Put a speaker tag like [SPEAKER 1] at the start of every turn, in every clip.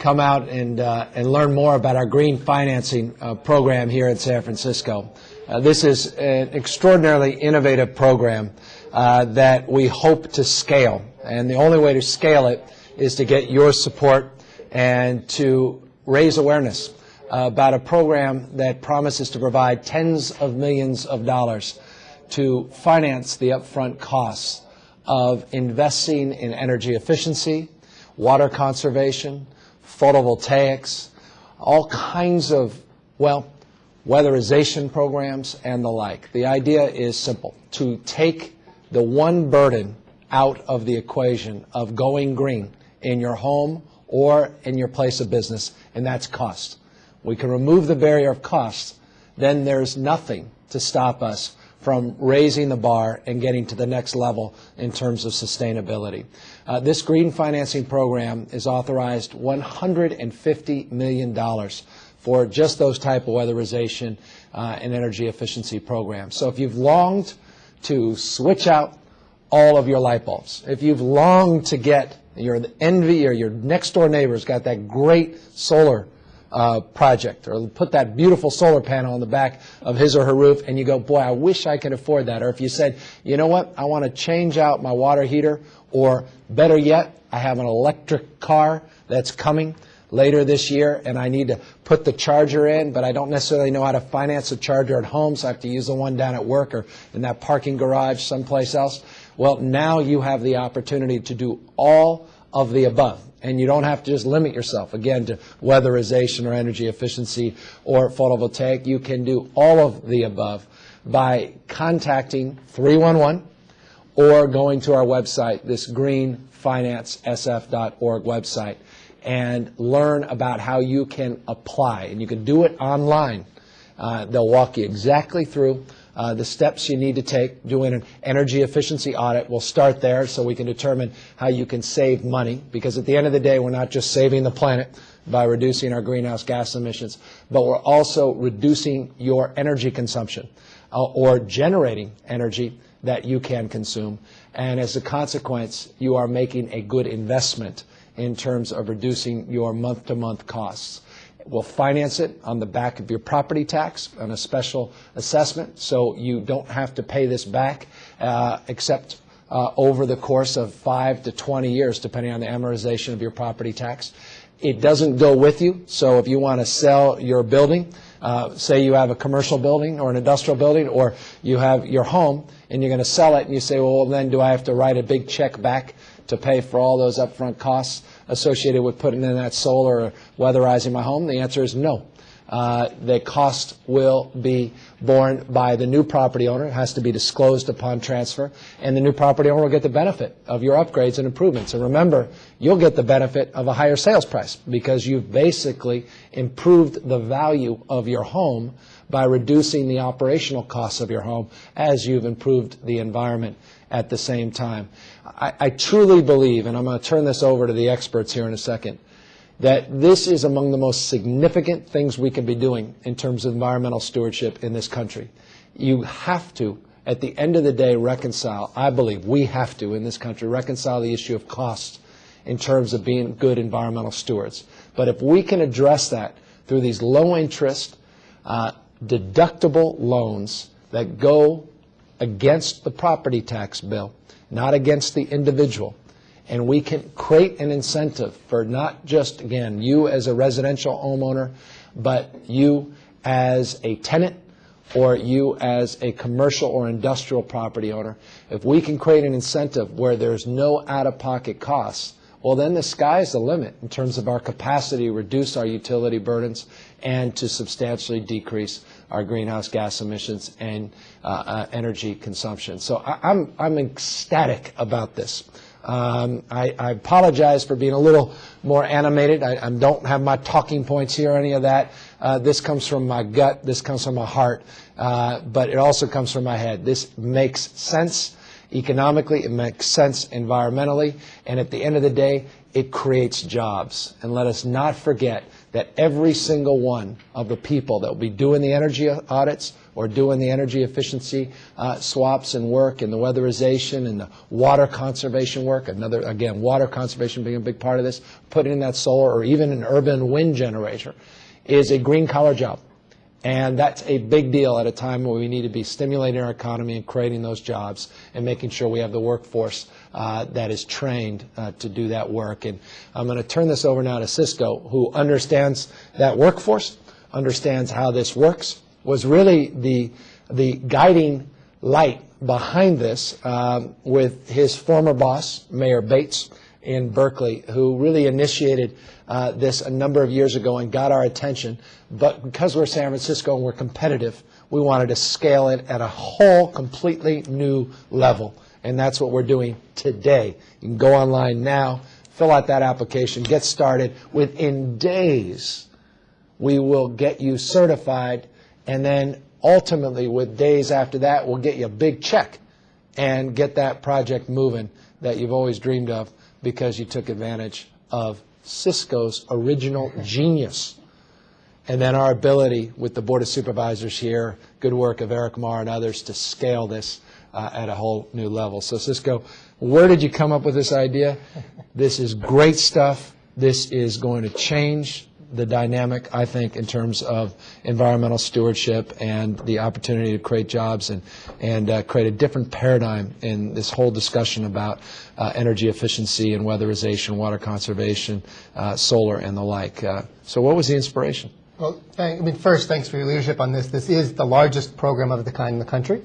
[SPEAKER 1] come out and learn more about our green financing program here in San Francisco. This is an extraordinarily innovative program that we hope to scale. And the only way to scale it is to get your support and to raise awareness about a program that promises to provide tens of millions of dollars to finance the upfront costs of investing in energy efficiency, water conservation, photovoltaics, all kinds of, well, weatherization programs and the like. The idea is simple: to take the one burden out of the equation of going green in your home or in your place of business, and that's cost. We can remove the barrier of cost, then there's nothing to stop us from raising the bar and getting to the next level in terms of sustainability. This green financing program is authorized $150 million for just those type of weatherization and energy efficiency programs. So if you've longed to switch out all of your light bulbs, if you've longed to get your envy or your next door neighbor's got that great solar project, or put that beautiful solar panel on the back of his or her roof, and you go, boy, I wish I could afford that. Or if you said, you know what, I want to change out my water heater, or better yet, I have an electric car that's coming later this year, and I need to put the charger in, but I don't necessarily know how to finance a charger at home, so I have to use the one down at work or in that parking garage someplace else. Well, now you have the opportunity to do all of the above. And you don't have to just limit yourself, again, to weatherization or energy efficiency or photovoltaic. You can do all of the above by contacting 311 or going to our website, this GreenFinanceSF.org website, and learn about how you can apply. And you can do it online. They'll walk you exactly through the steps you need to take. Doing an energy efficiency audit, we'll start there so we can determine how you can save money, because at the end of the day, we're not just saving the planet by reducing our greenhouse gas emissions, but we're also reducing your energy consumption or generating energy that you can consume. And as a consequence, you are making a good investment in terms of reducing your month-to-month costs. We'll finance it on the back of your property tax on a special assessment, so you don't have to pay this back except over the course of 5 to 20 years, depending on the amortization of your property tax. It doesn't go with you, so if you want to sell your building, say you have a commercial building or an industrial building, or you have your home and you're going to sell it, and you say, well, then do I have to write a big check back to pay for all those upfront costs associated with putting in that solar or weatherizing my home? The answer is no. The cost will be borne by the new property owner. It has to be disclosed upon transfer, and the new property owner will get the benefit of your upgrades and improvements. And remember, you'll get the benefit of a higher sales price because you've basically improved the value of your home by reducing the operational costs of your home as you've improved the environment at the same time. I truly believe, and I'm going to turn this over to the experts here in a second, that this is among the most significant things we can be doing in terms of environmental stewardship in this country. You have to, at the end of the day, reconcile, I believe we have to in this country, reconcile the issue of cost in terms of being good environmental stewards. But if we can address that through these low-interest, deductible loans that go against the property tax bill, not against the individual, and we can create an incentive for not just, again, you as a residential homeowner, but you as a tenant or you as a commercial or industrial property owner. If we can create an incentive where there's no out-of-pocket costs, well, then the sky's the limit in terms of our capacity to reduce our utility burdens and to substantially decrease our greenhouse gas emissions and energy consumption. So I'm ecstatic about this. I apologize for being a little more animated. I don't have my talking points here or any of that. This comes from my gut. This comes from my heart. But it also comes from my head. This makes sense economically. It makes sense environmentally. And at the end of the day, it creates jobs. And let us not forget that every single one of the people that will be doing the energy audits or doing the energy efficiency swaps and work and the weatherization and the water conservation work, again, water conservation being a big part of this, putting in that solar or even an urban wind generator, is a green-collar job. And that's a big deal at a time where we need to be stimulating our economy and creating those jobs and making sure we have the workforce that is trained to do that work. And I'm going to turn this over now to Cisco, who understands that workforce, understands how this works, was really the guiding light behind this with his former boss, Mayor Bates, in Berkeley, who really initiated this a number of years ago and got our attention. But because we're San Francisco and we're competitive, we wanted to scale it at a whole completely new level. And that's what we're doing today. You can go online now, fill out that application, get started. Within days, we will get you certified, and then ultimately, with days after that, we'll get you a big check and get that project moving that you've always dreamed of, because you took advantage of Cisco's original genius. And then our ability with the Board of Supervisors here, good work of Eric Marr and others, to scale this at a whole new level. So Cisco, where did you come up with this idea? This is great stuff. This is going to change the dynamic, I think, in terms of environmental stewardship and the opportunity to create jobs and create a different paradigm in this whole discussion about energy efficiency and weatherization, water conservation, solar, and the like. So what was the inspiration?
[SPEAKER 2] Well, first, thanks for your leadership on this. This is the largest program of the kind in the country.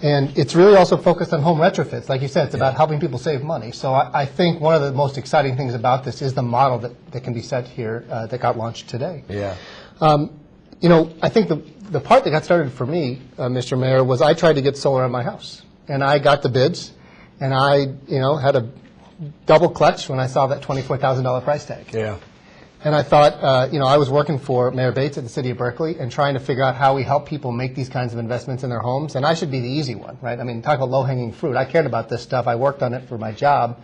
[SPEAKER 2] And it's really also focused on home retrofits. Like you said, it's about helping people save money. So I think one of the most exciting things about this is the model that can be set here that got launched today.
[SPEAKER 1] Yeah.
[SPEAKER 2] I think the part that got started for me, Mr. Mayor, was I tried to get solar on my house. And I got the bids, and I, had a double clutch when I saw that $24,000 price tag.
[SPEAKER 1] Yeah.
[SPEAKER 2] And I thought, I was working for Mayor Bates at the city of Berkeley and trying to figure out how we help people make these kinds of investments in their homes. And I should be the easy one, right? Talk about low-hanging fruit. I cared about this stuff. I worked on it for my job,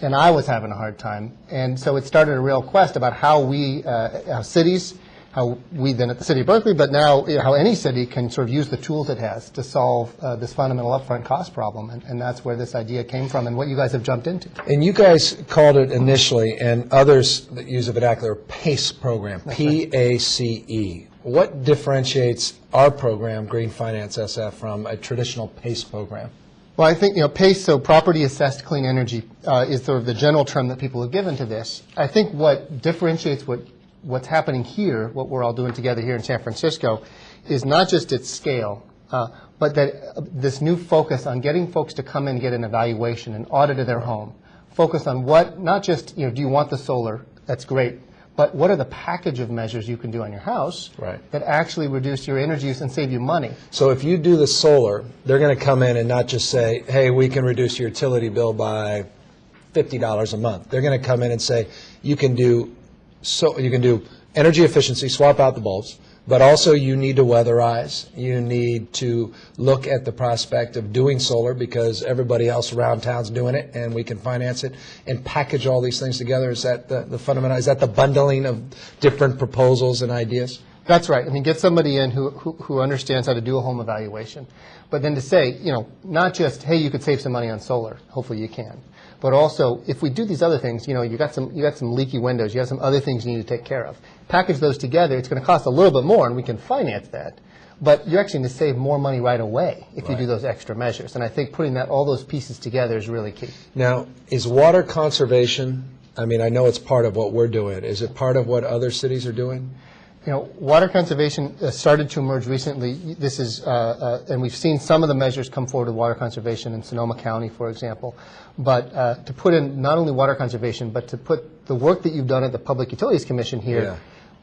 [SPEAKER 2] and I was having a hard time. And so it started a real quest about how we, how cities, how we then at the city of Berkeley, but now how any city can sort of use the tools it has to solve this fundamental upfront cost problem. And that's where this idea came from and what you guys have jumped into.
[SPEAKER 1] And you guys called it initially, and others that use the vernacular, PACE program, P-A-C-E. What differentiates our program, Green Finance SF, from a traditional PACE program?
[SPEAKER 2] Well, I think, PACE, so Property Assessed Clean Energy, is sort of the general term that people have given to this. I think what differentiates what's happening here, what we're all doing together here in San Francisco, is not just its scale, but that this new focus on getting folks to come in and get an evaluation, an audit of their home, focus on what, not just, do you want the solar, that's great, but what are the package of measures you can do on your house that actually reduce your energy use and save you money?
[SPEAKER 1] So if you do the solar, they're going to come in and not just say, hey, we can reduce your utility bill by $50 a month. They're going to come in and say, you can do energy efficiency, swap out the bulbs, but also you need to weatherize. You need to look at the prospect of doing solar because everybody else around town's doing it and we can finance it, and package all these things together. Is that the fundamental? Is that the bundling of different proposals and ideas?
[SPEAKER 2] That's right. Get somebody in who understands how to do a home evaluation. But then to say, not just, hey, you could save some money on solar. Hopefully you can. But also, if we do these other things, you got some leaky windows, you have some other things you need to take care of. Package those together, it's going to cost a little bit more, and we can finance that. But you're actually going to save more money right away if you do those extra measures. And I think putting all those pieces together is really key.
[SPEAKER 1] Now, is water conservation, I know it's part of what we're doing. Is it part of what other cities are doing?
[SPEAKER 2] Water conservation started to emerge recently. This is, and we've seen some of the measures come forward with water conservation in Sonoma County, for example. But to put in not only water conservation, but to put the work that you've done at the Public Utilities Commission here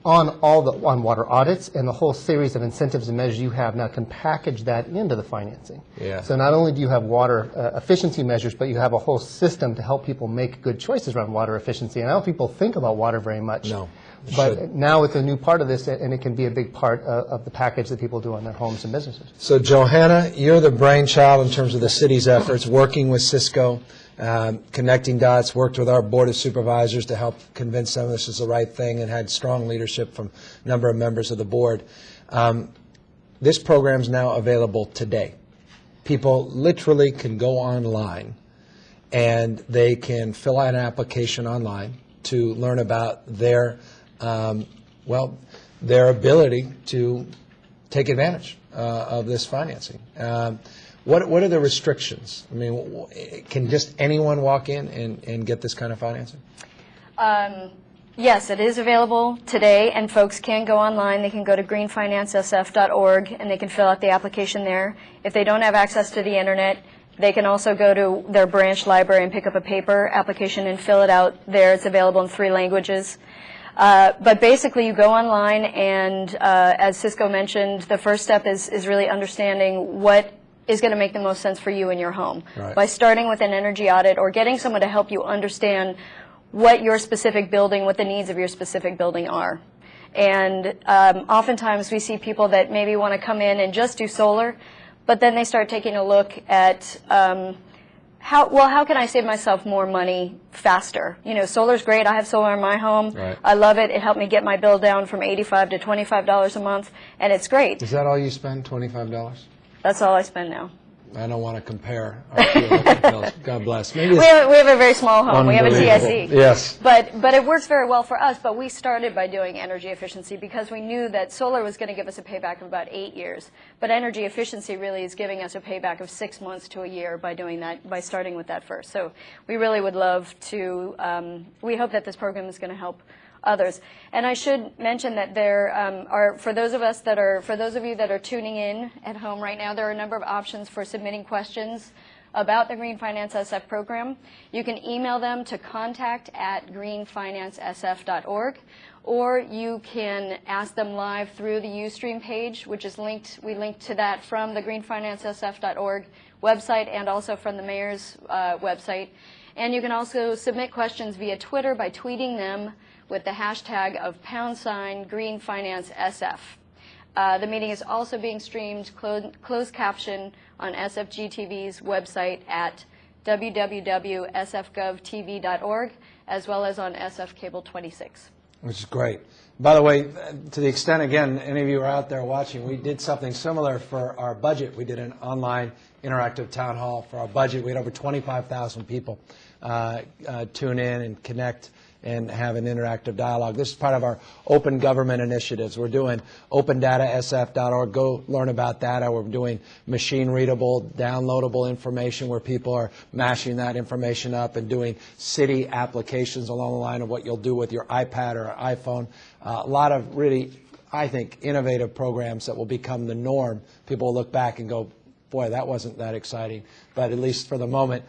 [SPEAKER 2] on on water audits and the whole series of incentives and measures you have now can package that into the financing. So not only do you have water efficiency measures, but you have a whole system to help people make good choices around water efficiency. And I don't think people think about water very much.
[SPEAKER 1] No.
[SPEAKER 2] But now it's a new part of this, and it can be a big part of the package that people do on their homes and businesses.
[SPEAKER 1] So, Johanna, you're the brainchild in terms of the city's efforts, working with Cisco connecting dots, worked with our Board of Supervisors to help convince them this is the right thing, and had strong leadership from a number of members of the board. This program is now available today. People literally can go online and they can fill out an application online to learn about their, their ability to take advantage of this financing. What are the restrictions? I mean, can just anyone walk in and get this kind of financing?
[SPEAKER 3] Yes, it is available today, and folks can go online. They can go to GreenFinanceSF.org, and they can fill out the application there. If they don't have access to the internet, they can also go to their branch library and pick up a paper application and fill it out there. It's available in 3 languages. But basically, you go online, and as Cisco mentioned, the first step is really understanding what is going to make the most sense for you in your home.
[SPEAKER 1] Right.
[SPEAKER 3] By starting with an energy audit or getting someone to help you understand what your specific building, what the needs of your specific building are. And oftentimes we see people that maybe want to come in and just do solar, but then they start taking a look at how can I save myself more money faster? You know, solar's great. I have solar in my home.
[SPEAKER 1] Right.
[SPEAKER 3] I love it. It helped me get my bill down from $85 to $25 a month, and it's great.
[SPEAKER 1] Is that all you spend, $25?
[SPEAKER 3] That's all I spend now.
[SPEAKER 1] I don't want to compare our two electric bills. God bless. Maybe
[SPEAKER 3] We have a very small home. We have a
[SPEAKER 1] Unbelievable.
[SPEAKER 3] TSE.
[SPEAKER 1] Yes.
[SPEAKER 3] But it works very well for us. But we started by doing energy efficiency because we knew that solar was going to give us a payback of about 8 years. But energy efficiency really is giving us a payback of 6 months to a year by doing that, by starting with that first. So we really would love to, we hope that this program is going to help others. And I should mention that there are, for those of you that are tuning in at home right now, there are a number of options for submitting questions about the GreenFinanceSF program. You can email them to contact@greenfinancesf.org, or you can ask them live through the Ustream page, which is linked. We linked to that from the greenfinancesf.org website and also from the mayor's website. And you can also submit questions via Twitter by tweeting them with the hashtag of #GreenFinanceSF. The meeting is also being streamed closed caption on SFGTV's website at www.sfgovtv.org, as well as on SF Cable 26.
[SPEAKER 1] Which is great. By the way, to the extent, again, any of you are out there watching, we did something similar for our budget. We did an online interactive town hall for our budget. We had over 25,000 people tune in and connect and have an interactive dialogue. This is part of our open government initiatives. We're doing opendatasf.org. Go learn about data. We're doing machine-readable, downloadable information where people are mashing that information up and doing city applications along the line of what you'll do with your iPad or iPhone. A lot of really, I think, innovative programs that will become the norm. People will look back and go, boy, that wasn't that exciting, but at least for the moment,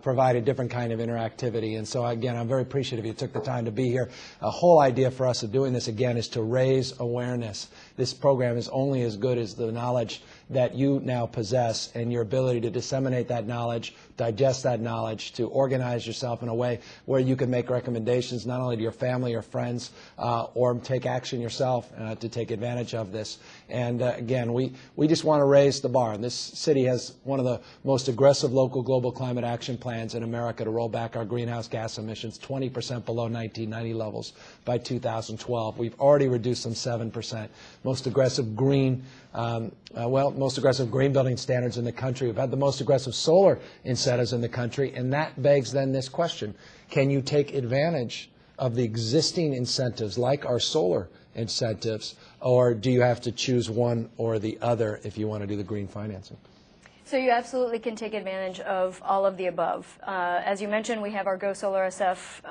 [SPEAKER 1] provide a different kind of interactivity. And so, again, I'm very appreciative you took the time to be here. A whole idea for us of doing this, again, is to raise awareness. This program is only as good as the knowledge that you now possess and your ability to disseminate that knowledge, digest that knowledge, to organize yourself in a way where you can make recommendations not only to your family or friends or take action yourself to take advantage of this. And again, we just want to raise the bar. And this city has one of the most aggressive local global climate action plans in America to roll back our greenhouse gas emissions 20% below 1990 levels by 2012. We've already reduced them 7%. Most aggressive green most aggressive green building standards in the country. We've had the most aggressive solar incentives in the country, and that begs then this question. Can you take advantage of the existing incentives like our solar incentives, or do you have to choose one or the other if you want to do the green financing?
[SPEAKER 3] So you absolutely can take advantage of all of the above. As you mentioned, we have our Go Solar SF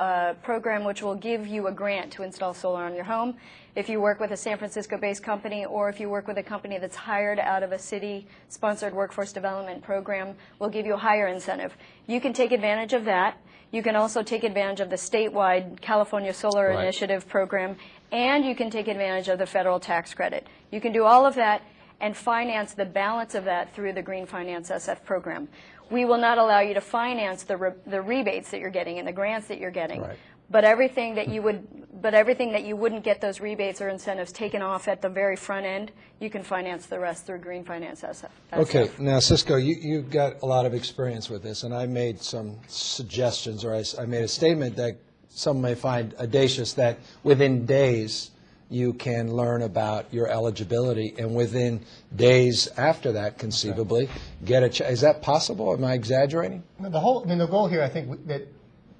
[SPEAKER 3] program, which will give you a grant to install solar on your home. If you work with a San Francisco-based company, or if you work with a company that's hired out of a city-sponsored workforce development program, we'll give you a higher incentive. You can take advantage of that. You can also take advantage of the statewide California Solar Initiative program, and you can take advantage of the federal tax credit. You can do all of that and finance the balance of that through the Green Finance SF program. We will not allow you to finance the rebates that you're getting and the grants that you're getting, but everything that you wouldn't get those rebates or incentives taken off at the very front end, you can finance the rest through GreenFinanceSF.
[SPEAKER 1] Okay, now Cisco, you've got a lot of experience with this, and I made some suggestions, or I made a statement that some may find audacious, that within days you can learn about your eligibility, and within days after that, conceivably, get a check. Is that possible? Am I exaggerating?
[SPEAKER 2] The goal here, I think, that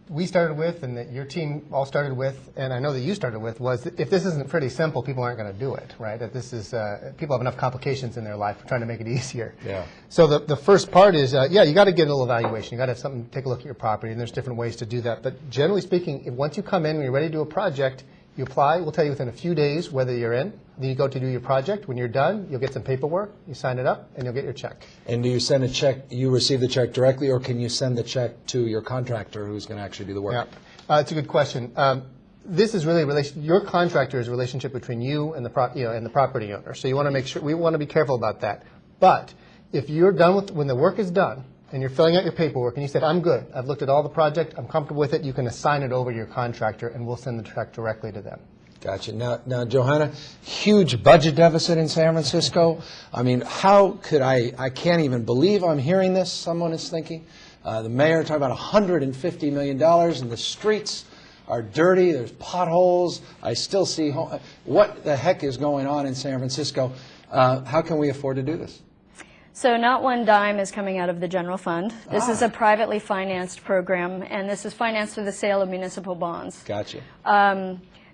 [SPEAKER 2] we started with and that your team all started with, and I know that you started with, was that if this isn't pretty simple, people aren't going to do it, right? That this is, people have enough complications in their life. We're trying to make it easier.
[SPEAKER 1] Yeah.
[SPEAKER 2] So the first part is, you got to get a little evaluation. You got to have something, take a look at your property, and there's different ways to do that. But generally speaking, once you come in and you're ready to do a project, you apply. We'll tell you within a few days whether you're in. Then you go to do your project. When you're done, you'll get some paperwork. You sign it up, and you'll get your check.
[SPEAKER 1] And do you send a check, you receive the check directly, or can you send the check to your contractor who's going to actually do the work?
[SPEAKER 2] Yeah, it's a good question. This is really your contractor is a relationship between you and the property owner. So you want to make sure, we want to be careful about that. But if you're done when the work is done, and you're filling out your paperwork, and you said, I'm good, I've looked at all the project, I'm comfortable with it, you can assign it over to your contractor, and we'll send the check directly to them.
[SPEAKER 1] Gotcha. Now, Johanna, huge budget deficit in San Francisco. I mean, how could I can't even believe I'm hearing this, someone is thinking. The mayor talking about $150 million, and the streets are dirty, there's potholes, I still see, what the heck is going on in San Francisco? How can we afford to do this?
[SPEAKER 3] So not one dime is coming out of the general fund. This is a privately financed program, and this is financed through the sale of municipal bonds.
[SPEAKER 1] Gotcha.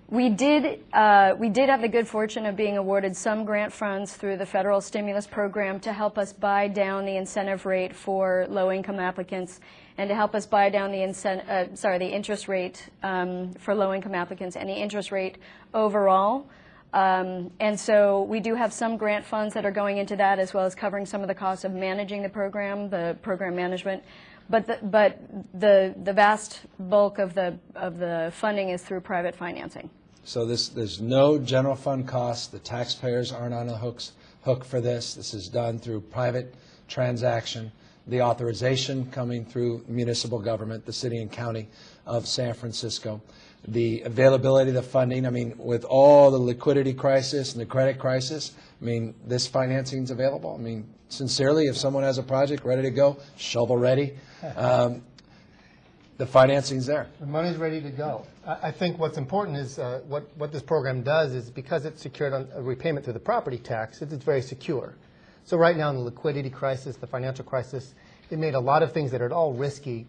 [SPEAKER 3] We did have the good fortune of being awarded some grant funds through the federal stimulus program to help us buy down the incentive rate for low-income applicants, and to help us buy down the interest rate for low-income applicants and the interest rate overall. And so we do have some grant funds that are going into that, as well as covering some of the costs of managing the program management. But the vast bulk of the funding is through private financing.
[SPEAKER 1] So there's no general fund costs. The taxpayers aren't on the hook for this. This is done through private transaction. The authorization coming through municipal government, the city and county of San Francisco. The availability of the funding, I mean, with all the liquidity crisis and the credit crisis, I mean, this financing is available. I mean, sincerely, if someone has a project ready to go, shovel ready, the financing's there.
[SPEAKER 2] The money's ready to go. I think what's important is what this program does is, because it's secured on a repayment through the property tax, it's very secure. So right now in the liquidity crisis, the financial crisis, it made a lot of things that are all risky.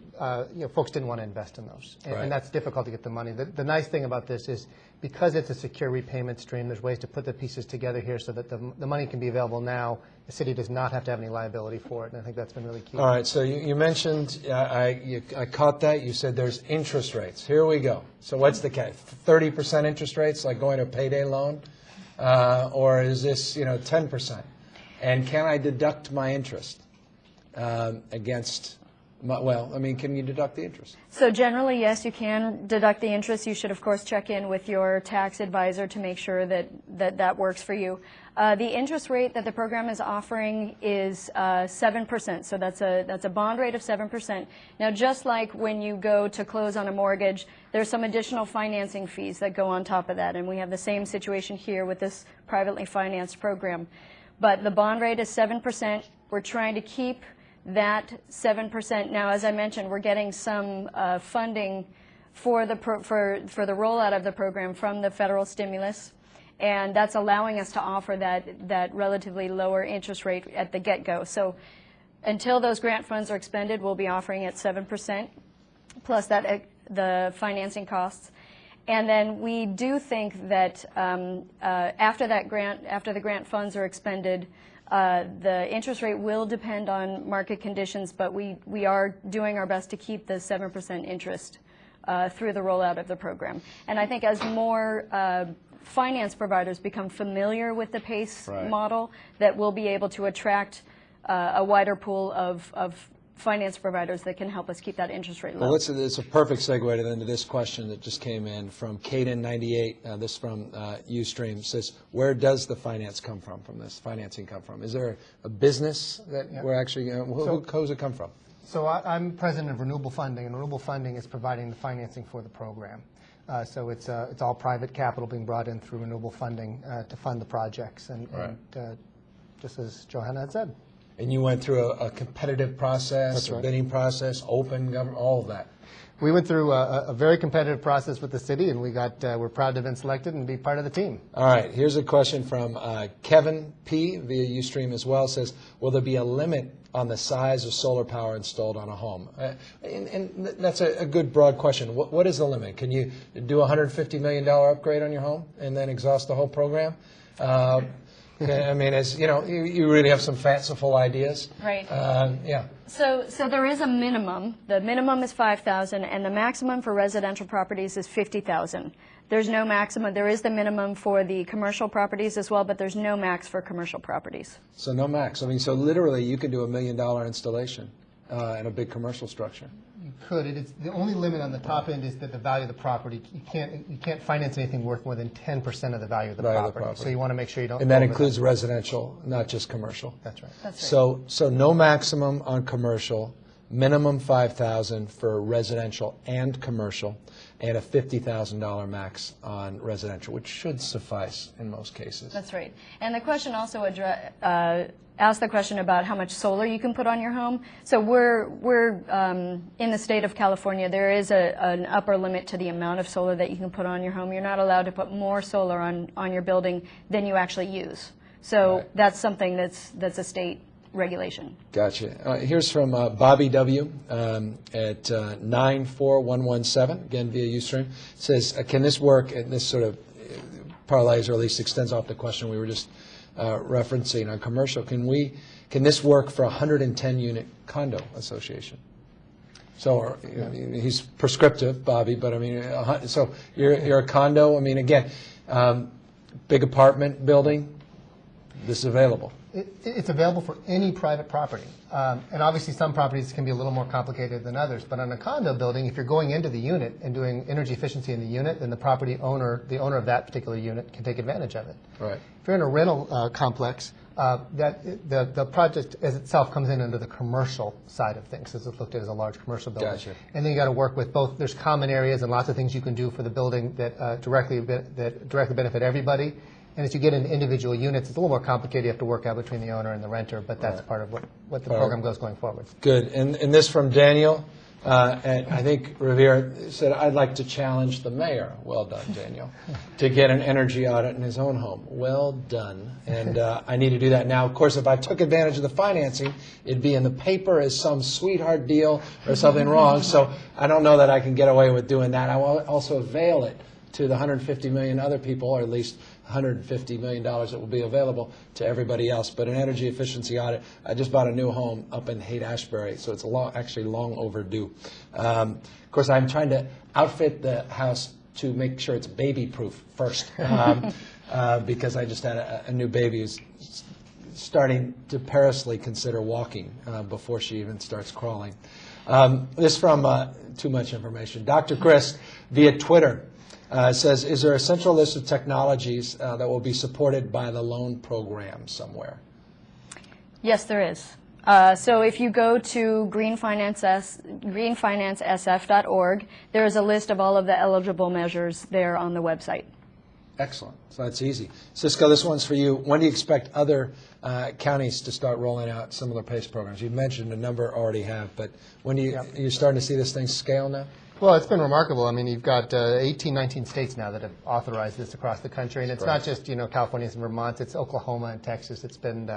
[SPEAKER 2] Folks didn't want to invest in those, and that's difficult to get the money. The nice thing about this is, because it's a secure repayment stream, there's ways to put the pieces together here so that the money can be available now. The city does not have to have any liability for it, and I think that's been really key.
[SPEAKER 1] All right, so you mentioned, I caught that, you said there's interest rates. Here we go. So what's the catch? 30% interest rates, like going to a payday loan? Or is this 10%? And can I deduct my interest against can you deduct the interest?
[SPEAKER 3] So generally, yes, you can deduct the interest. You should, of course, check in with your tax advisor to make sure that works for you. The interest rate that the program is offering is 7%. So that's a bond rate of 7%. Now, just like when you go to close on a mortgage, there's some additional financing fees that go on top of that, and we have the same situation here with this privately financed program. But the bond rate is 7%. We're trying to keep that 7%. Now, as I mentioned, we're getting some funding for the rollout of the program from the federal stimulus, and that's allowing us to offer that relatively lower interest rate at the get-go. So until those grant funds are expended, we'll be offering at 7%, plus the financing costs. And then we do think that after the grant funds are expended, the interest rate will depend on market conditions, but we are doing our best to keep the 7% interest through the rollout of the program. And I think as more finance providers become familiar with the PACE model, that we'll be able to attract a wider pool of finance providers that can help us keep that interest rate low.
[SPEAKER 1] Well, it's a perfect segue into this question that just came in from Caden98. This from Ustream says, where does the financing come from? Is there a business that we're actually, who does it come from?
[SPEAKER 2] So I'm president of Renewable Funding, and Renewable Funding is providing the financing for the program. So it's all private capital being brought in through renewable funding to fund the projects, and just as Johanna had said.
[SPEAKER 1] And you went through a competitive process,
[SPEAKER 2] That's
[SPEAKER 1] a
[SPEAKER 2] right.
[SPEAKER 1] bidding process, open government, all of that.
[SPEAKER 2] We went through a very competitive process with the city, and we're proud to have been selected and be part of the team.
[SPEAKER 1] All right, here's a question from Kevin P. via Ustream as well. Says, will there be a limit on the size of solar power installed on a home? And that's a good broad question. What is the limit? Can you do a $150 million upgrade on your home and then exhaust the whole program? I mean, as you know, you really have some fanciful ideas.
[SPEAKER 3] Right.
[SPEAKER 1] Yeah.
[SPEAKER 3] So there is a minimum. The minimum is $5,000, and the maximum for residential properties is $50,000. There's no maximum. There is the minimum for the commercial properties as well, but there's no max for commercial properties.
[SPEAKER 1] So no max. I mean, so literally you could do $1 million installation in a big commercial structure.
[SPEAKER 2] You could. The only limit on the top end is that the value of the property. You can't finance anything worth more than 10% of the value of the property. So you want to make sure you don't.
[SPEAKER 1] And that includes residential, not just commercial.
[SPEAKER 2] That's right.
[SPEAKER 3] That's right.
[SPEAKER 1] So no maximum on commercial, minimum $5,000 for residential and commercial, and a $50,000 max on residential, which should suffice in most cases.
[SPEAKER 3] That's right. And the question also asked the question about how much solar you can put on your home. So we're in the state of California, there is an upper limit to the amount of solar that you can put on your home. You're not allowed to put more solar on your building than you actually use. So
[SPEAKER 1] Right.
[SPEAKER 3] that's something that's a state regulation.
[SPEAKER 1] Gotcha. Here's from Bobby W. At 94117, again via Ustream. Says, can this work, and this sort of parlays or at least extends off the question we were just referencing on commercial. Can this work for a 110-unit condo association? So he's prescriptive, Bobby, but I mean, so you're a condo. I mean, again, big apartment building, this is available.
[SPEAKER 2] It's available for any private property. And obviously some properties can be a little more complicated than others. But on a condo building, if you're going into the unit and doing energy efficiency in the unit, then the owner of that particular unit can take advantage of it.
[SPEAKER 1] Right.
[SPEAKER 2] If you're in a rental complex, the project as itself comes in under the commercial side of things, as it's looked at as a large commercial building.
[SPEAKER 1] Gotcha.
[SPEAKER 2] And then you got to work with both. There's common areas and lots of things you can do for the building that directly benefit everybody. And as you get into individual units, it's a little more complicated. You have to work out between the owner and the renter, but that's part of what the program goes going forward.
[SPEAKER 1] Good. And this from Daniel, and I think Revere said, I'd like to challenge the mayor. Well done, Daniel. To get an energy audit in his own home. Well done. And I need to do that now. Of course, if I took advantage of the financing, it'd be in the paper as some sweetheart deal or something wrong. So I don't know that I can get away with doing that. I will also avail it to the 150 million other people, or at least $150 million that will be available to everybody else. But an energy efficiency audit, I just bought a new home up in Haight-Ashbury, so it's actually long overdue. Of course, I'm trying to outfit the house to make sure it's baby-proof first, because I just had a new baby who's starting to perilously consider walking before she even starts crawling. This from too much information. Dr. Chris, via Twitter, says, is there a central list of technologies that will be supported by the loan program somewhere?
[SPEAKER 3] Yes, there is. So if you go to GreenFinanceSF.org, there is a list of all of the eligible measures there on the website.
[SPEAKER 1] Excellent. So that's easy. Cisco, this one's for you. When do you expect other counties to start rolling out similar PACE programs? You've mentioned a number already have, but when you're starting to see this thing scale now?
[SPEAKER 2] Well, it's been remarkable. I mean, you've got 18, 19 states now that have authorized this across the country, and it's not just California and Vermont. It's Oklahoma and Texas. It's been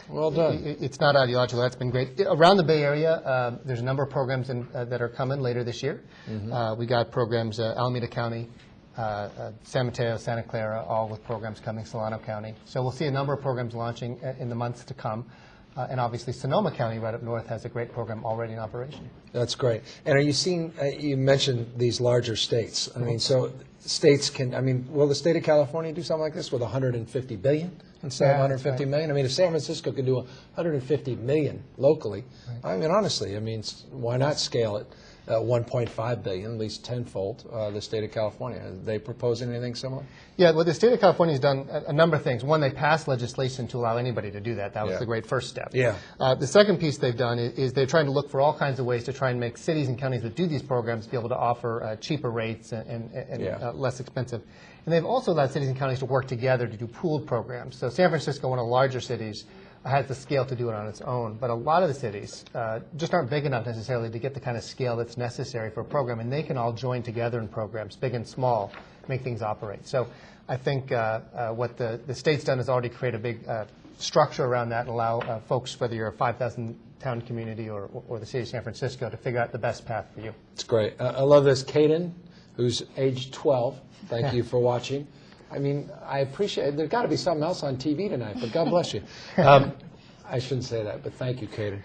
[SPEAKER 1] well done.
[SPEAKER 2] It's not ideological. That's been great. Around the Bay Area, there's a number of programs that are coming later this year. Mm-hmm. We got programs Alameda County, San Mateo, Santa Clara, all with programs coming. Solano County. So we'll see a number of programs launching in the months to come. And obviously, Sonoma County, right up north, has a great program already in operation. That's great. And are you seeing, you mentioned these larger states. I mean, so states can, will the state of California do something like this with $150 billion instead of $150 million? I mean, if San Francisco can do $150 million locally, right. Honestly, why not scale it
[SPEAKER 1] $1.5 billion, at least tenfold, the state of California. Are they proposing anything similar?
[SPEAKER 2] Yeah, well, the state of California has done a number of things. One, they passed legislation to allow anybody to do that. That was the great first step.
[SPEAKER 1] Yeah.
[SPEAKER 2] The second piece they've done is they're trying to look for all kinds of ways to try and make cities and counties that do these programs be able to offer cheaper rates and less expensive. And they've also allowed cities and counties to work together to do pooled programs. So San Francisco, one of the larger cities, has the scale to do it on its own. But a lot of the cities just aren't big enough necessarily to get the kind of scale that's necessary for a program. And they can all join together in programs, big and small, make things operate. So I think what the state's done is already create a big structure around that and allow folks, whether you're a 5,000 town community or the city of San Francisco, to figure out the best path for you.
[SPEAKER 1] It's great. I love this. Caden, who's age 12, thank you for watching. I mean, I appreciate it. There's got to be something else on TV tonight, but God bless you. I shouldn't say that, but thank you, Caden.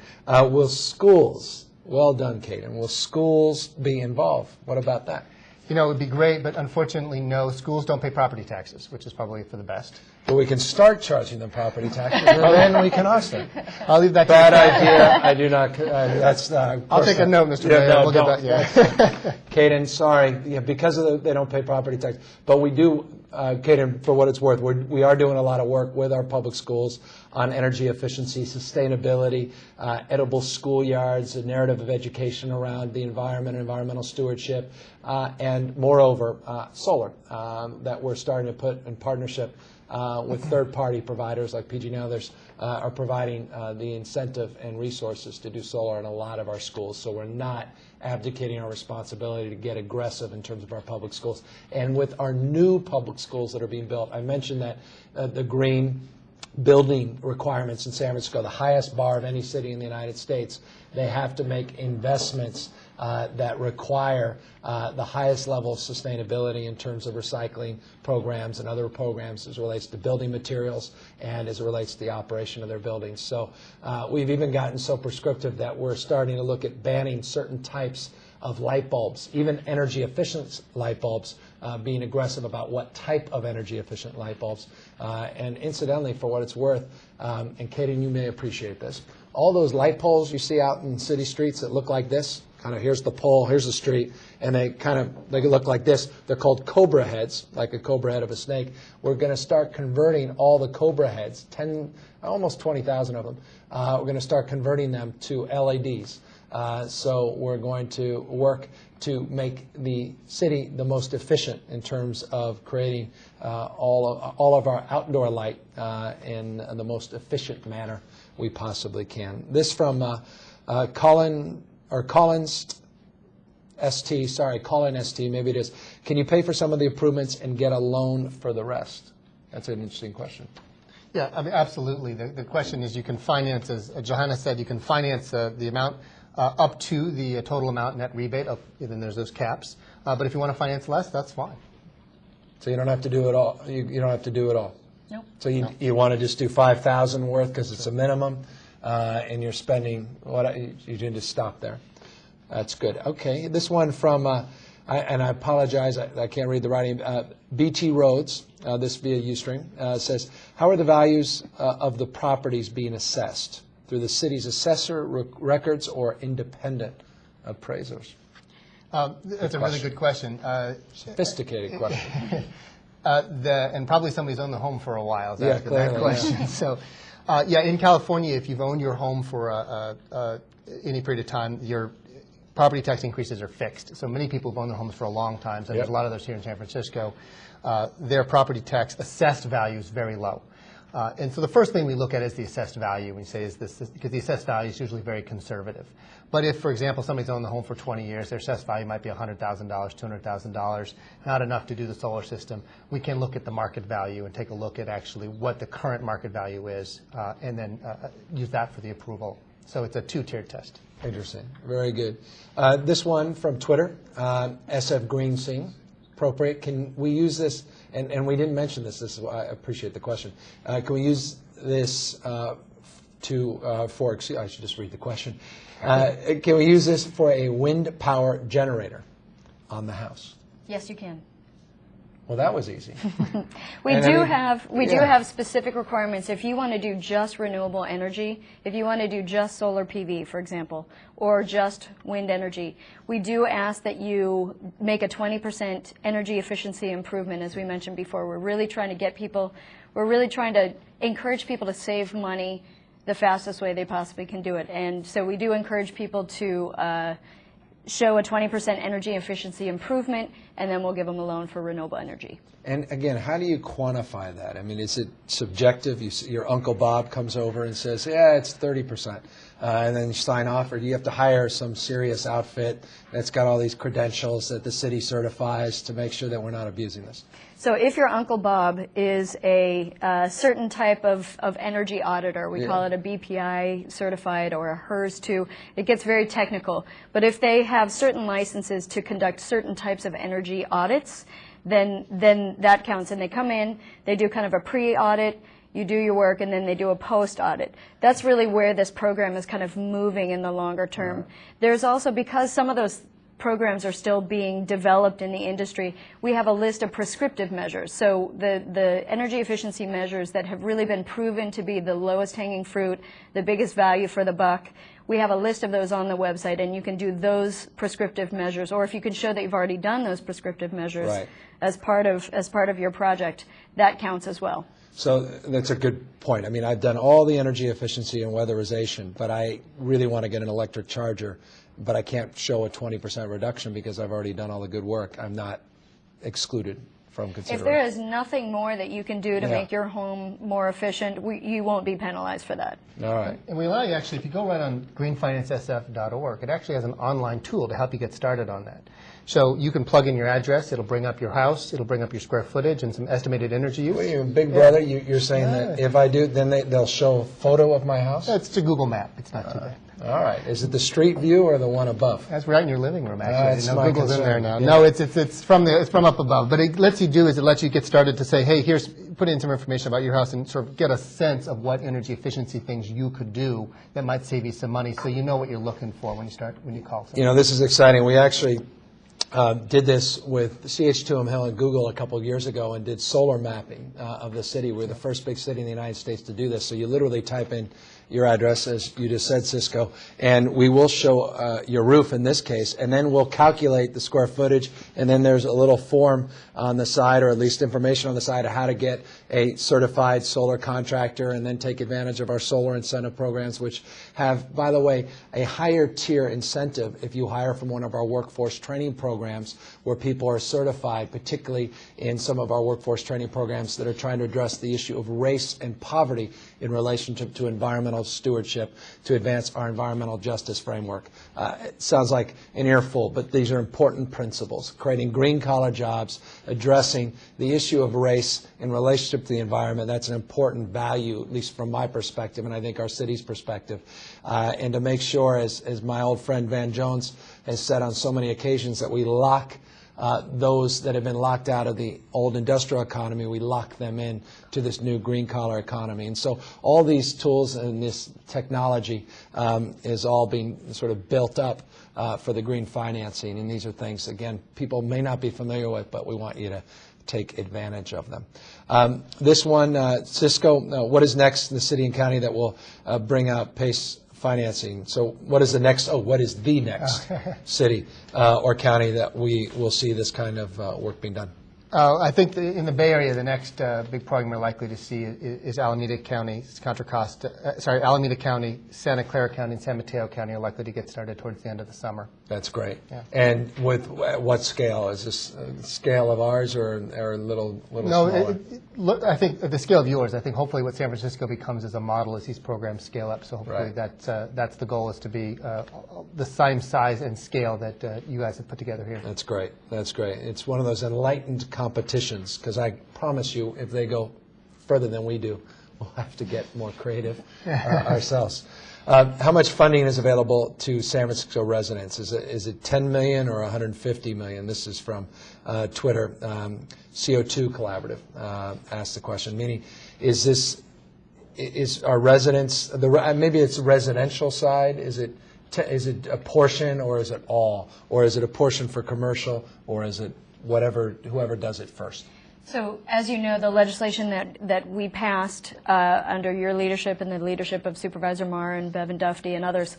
[SPEAKER 1] Will schools, well done, Caden, will schools be involved? What about that?
[SPEAKER 2] You know, it would be great, but unfortunately, no. Schools don't pay property taxes, which is probably for the best.
[SPEAKER 1] But we can start charging them property taxes, and then we can ask them.
[SPEAKER 2] I'll leave that to
[SPEAKER 1] Bad
[SPEAKER 2] you.
[SPEAKER 1] idea. I do not. That's.
[SPEAKER 2] I'll take a note, Mr. Mayor.
[SPEAKER 1] No,
[SPEAKER 2] we'll
[SPEAKER 1] don't.
[SPEAKER 2] Get that,
[SPEAKER 1] Caden, sorry, because of they don't pay property tax, but we do. Caden, for what it's worth, we are doing a lot of work with our public schools on energy efficiency, sustainability, edible schoolyards, a narrative of education around the environment, environmental stewardship, and moreover, solar that we're starting to put in partnership with third-party providers like PG and others are providing the incentive and resources to do solar in a lot of our schools. So we're not abdicating our responsibility to get aggressive in terms of our public schools. And with our new public schools that are being built, I mentioned that the green building requirements in San Francisco, the highest bar of any city in the United States. They have to make investments that require the highest level of sustainability in terms of recycling programs and other programs as it relates to building materials and as it relates to the operation of their buildings. So we've even gotten so prescriptive that we're starting to look at banning certain types of light bulbs, even energy efficient light bulbs, being aggressive about what type of energy efficient light bulbs. And incidentally, for what it's worth, and Katie, you may appreciate this, all those light poles you see out in city streets that look like this, kind of here's the pole, here's the street, and they look like this. They're called cobra heads, like a cobra head of a snake. We're going to start converting all the cobra heads, almost 20,000 of them. We're going to start converting them to LEDs. So we're going to work to make the city the most efficient in terms of creating all of our outdoor light in the most efficient manner we possibly can. This from Collins ST, maybe it is. Can you pay for some of the improvements and get a loan for the rest? That's an interesting question.
[SPEAKER 2] Yeah, I mean, absolutely. The question is, you can finance, as Johanna said, you can finance the amount up to the total amount net rebate, then there's those caps. But if you want to finance less, that's fine.
[SPEAKER 1] So you don't have to do it all. You don't have to do it all.
[SPEAKER 3] Nope.
[SPEAKER 1] So you want to just do $5,000 worth because it's a minimum, and you're spending you can just stop there. That's good. Okay, this one from and I apologize, I can't read the writing. BT Roads, this via Ustream, says, how are the values of the properties being assessed? Through the city's assessor records or independent appraisers?
[SPEAKER 2] That's a really good question.
[SPEAKER 1] Sophisticated question.
[SPEAKER 2] And probably somebody's owned the home for a while is asking
[SPEAKER 1] clearly,
[SPEAKER 2] that question. Yeah. So, in California, if you've owned your home for any period of time, your property tax increases are fixed. So many people have owned their homes for a long time, so there's a lot of those here in San Francisco. Their property tax assessed value is very low. And so the first thing we look at is the assessed value. We say, is this, because the assessed value is usually very conservative. But if, for example, somebody's owned the home for 20 years, their assessed value might be $100,000, $200,000, not enough to do the solar system, we can look at the market value and take a look at actually what the current market value is, and then use that for the approval. So it's a two-tiered test.
[SPEAKER 1] Interesting. Very good. This one from Twitter, SF Green Sing. Appropriate. Can we use this? And we didn't mention this. This is why I appreciate the question. Can we use this I should just read the question. Can we use this for a wind power generator on the house?
[SPEAKER 3] Yes, you can.
[SPEAKER 1] Well, that was easy.
[SPEAKER 3] We
[SPEAKER 1] And
[SPEAKER 3] do
[SPEAKER 1] I mean,
[SPEAKER 3] have specific requirements. If you want to do just renewable energy, if you want to do just solar PV, for example, or just wind energy, we do ask that you make a 20% energy efficiency improvement, as we mentioned before. We're really trying to encourage people to save money the fastest way they possibly can do it. And so we do encourage people to show a 20% energy efficiency improvement, and then we'll give them a loan for renewable energy.
[SPEAKER 1] And again, how do you quantify that? I mean, is it subjective? Your Uncle Bob comes over and says, yeah, it's 30%, and then you sign off, or do you have to hire some serious outfit that's got all these credentials that the city certifies to make sure that we're not abusing this?
[SPEAKER 3] So if your Uncle Bob is a certain type of energy auditor, we call it a BPI certified or a HERS 2, it gets very technical. But if they have certain licenses to conduct certain types of energy audits, then that counts. And they come in, they do kind of a pre-audit, you do your work, and then they do a post-audit. That's really where this program is kind of moving in the longer term. Right. There's also, because some of those programs are still being developed in the industry, we have a list of prescriptive measures. So the energy efficiency measures that have really been proven to be the lowest hanging fruit, the biggest value for the buck, we have a list of those on the website, and you can do those prescriptive measures, or if you can show that you've already done those prescriptive measures
[SPEAKER 1] right.
[SPEAKER 3] as part of your project, that counts as well.
[SPEAKER 1] So that's a good point. I mean, I've done all the energy efficiency and weatherization, but I really want to get an electric charger, but I can't show a 20% reduction because I've already done all the good work. I'm not excluded from consideration.
[SPEAKER 3] If there is nothing more that you can do to make your home more efficient, you won't be penalized for that.
[SPEAKER 1] All right.
[SPEAKER 2] And we allow you, actually, if you go right on GreenFinanceSF.org, it actually has an online tool to help you get started on that. So you can plug in your address, it'll bring up your house, it'll bring up your square footage and some estimated energy use.
[SPEAKER 1] Well, Big Brother, you're saying that if I do, then they'll show a photo of my house?
[SPEAKER 2] It's a Google map, it's not too bad.
[SPEAKER 1] All right. Is it the street view or the one above?
[SPEAKER 2] That's right in your living room, actually.
[SPEAKER 1] That's my
[SPEAKER 2] Google's in
[SPEAKER 1] concern.
[SPEAKER 2] there now.
[SPEAKER 1] Yeah.
[SPEAKER 2] No, it's from up above. But it lets you get started to say, hey, put in some information about your house and sort of get a sense of what energy efficiency things you could do that might save you some money, so you know what you're looking for when you call someone.
[SPEAKER 1] You know, this is exciting. We actually did this with CH2M Hill and Google a couple of years ago and did solar mapping of the city. We're the first big city in the United States to do this. So you literally type in your address, as you just said, Cisco, and we will show your roof in this case, and then we'll calculate the square footage, and then there's a little form on the side, or at least information on the side, of how to get a certified solar contractor and then take advantage of our solar incentive programs, which have, by the way, a higher tier incentive if you hire from one of our workforce training programs where people are certified, particularly in some of our workforce training programs that are trying to address the issue of race and poverty in relationship to environmental stewardship to advance our environmental justice framework. It sounds like an earful, but these are important principles. Creating green-collar jobs, addressing the issue of race in relationship to the environment, that's an important value, at least from my perspective, and I think our city's perspective. And to make sure, as my old friend Van Jones has said on so many occasions, that we lock those that have been locked out of the old industrial economy, we lock them in to this new green-collar economy. And so all these tools and this technology is all being sort of built up for the green financing. And these are things, again, people may not be familiar with, but we want you to take advantage of them. This one, Cisco, what is next in the city and county that will bring out PACE financing? So what is the next city or county that we will see this kind of work being done?
[SPEAKER 2] I think in the Bay Area, the next big program we're likely to see is Alameda County, Alameda County, Santa Clara County, and San Mateo County are likely to get started towards the end of the summer.
[SPEAKER 1] That's great.
[SPEAKER 2] Yeah.
[SPEAKER 1] And with what scale? Is this scale of ours or a little smaller?
[SPEAKER 2] I think the scale of yours. I think hopefully what San Francisco becomes as a model as these programs scale up. So hopefully that's the goal, is to be the same size and scale that you guys have put together here.
[SPEAKER 1] That's great. That's great. It's one of those enlightened competitions, because I promise you, if they go further than we do, we'll have to get more creative ourselves. How much funding is available to San Francisco residents? Is it 10 million or 150 million? This is from Twitter. CO2 Collaborative asked the question, meaning, is our residents, maybe it's the residential side, is it a portion, or is it all? Or is it a portion for commercial, or is it whoever does it first?
[SPEAKER 3] So, as you know, the legislation that we passed under your leadership and the leadership of Supervisor Marr and Bevan Dufty and others,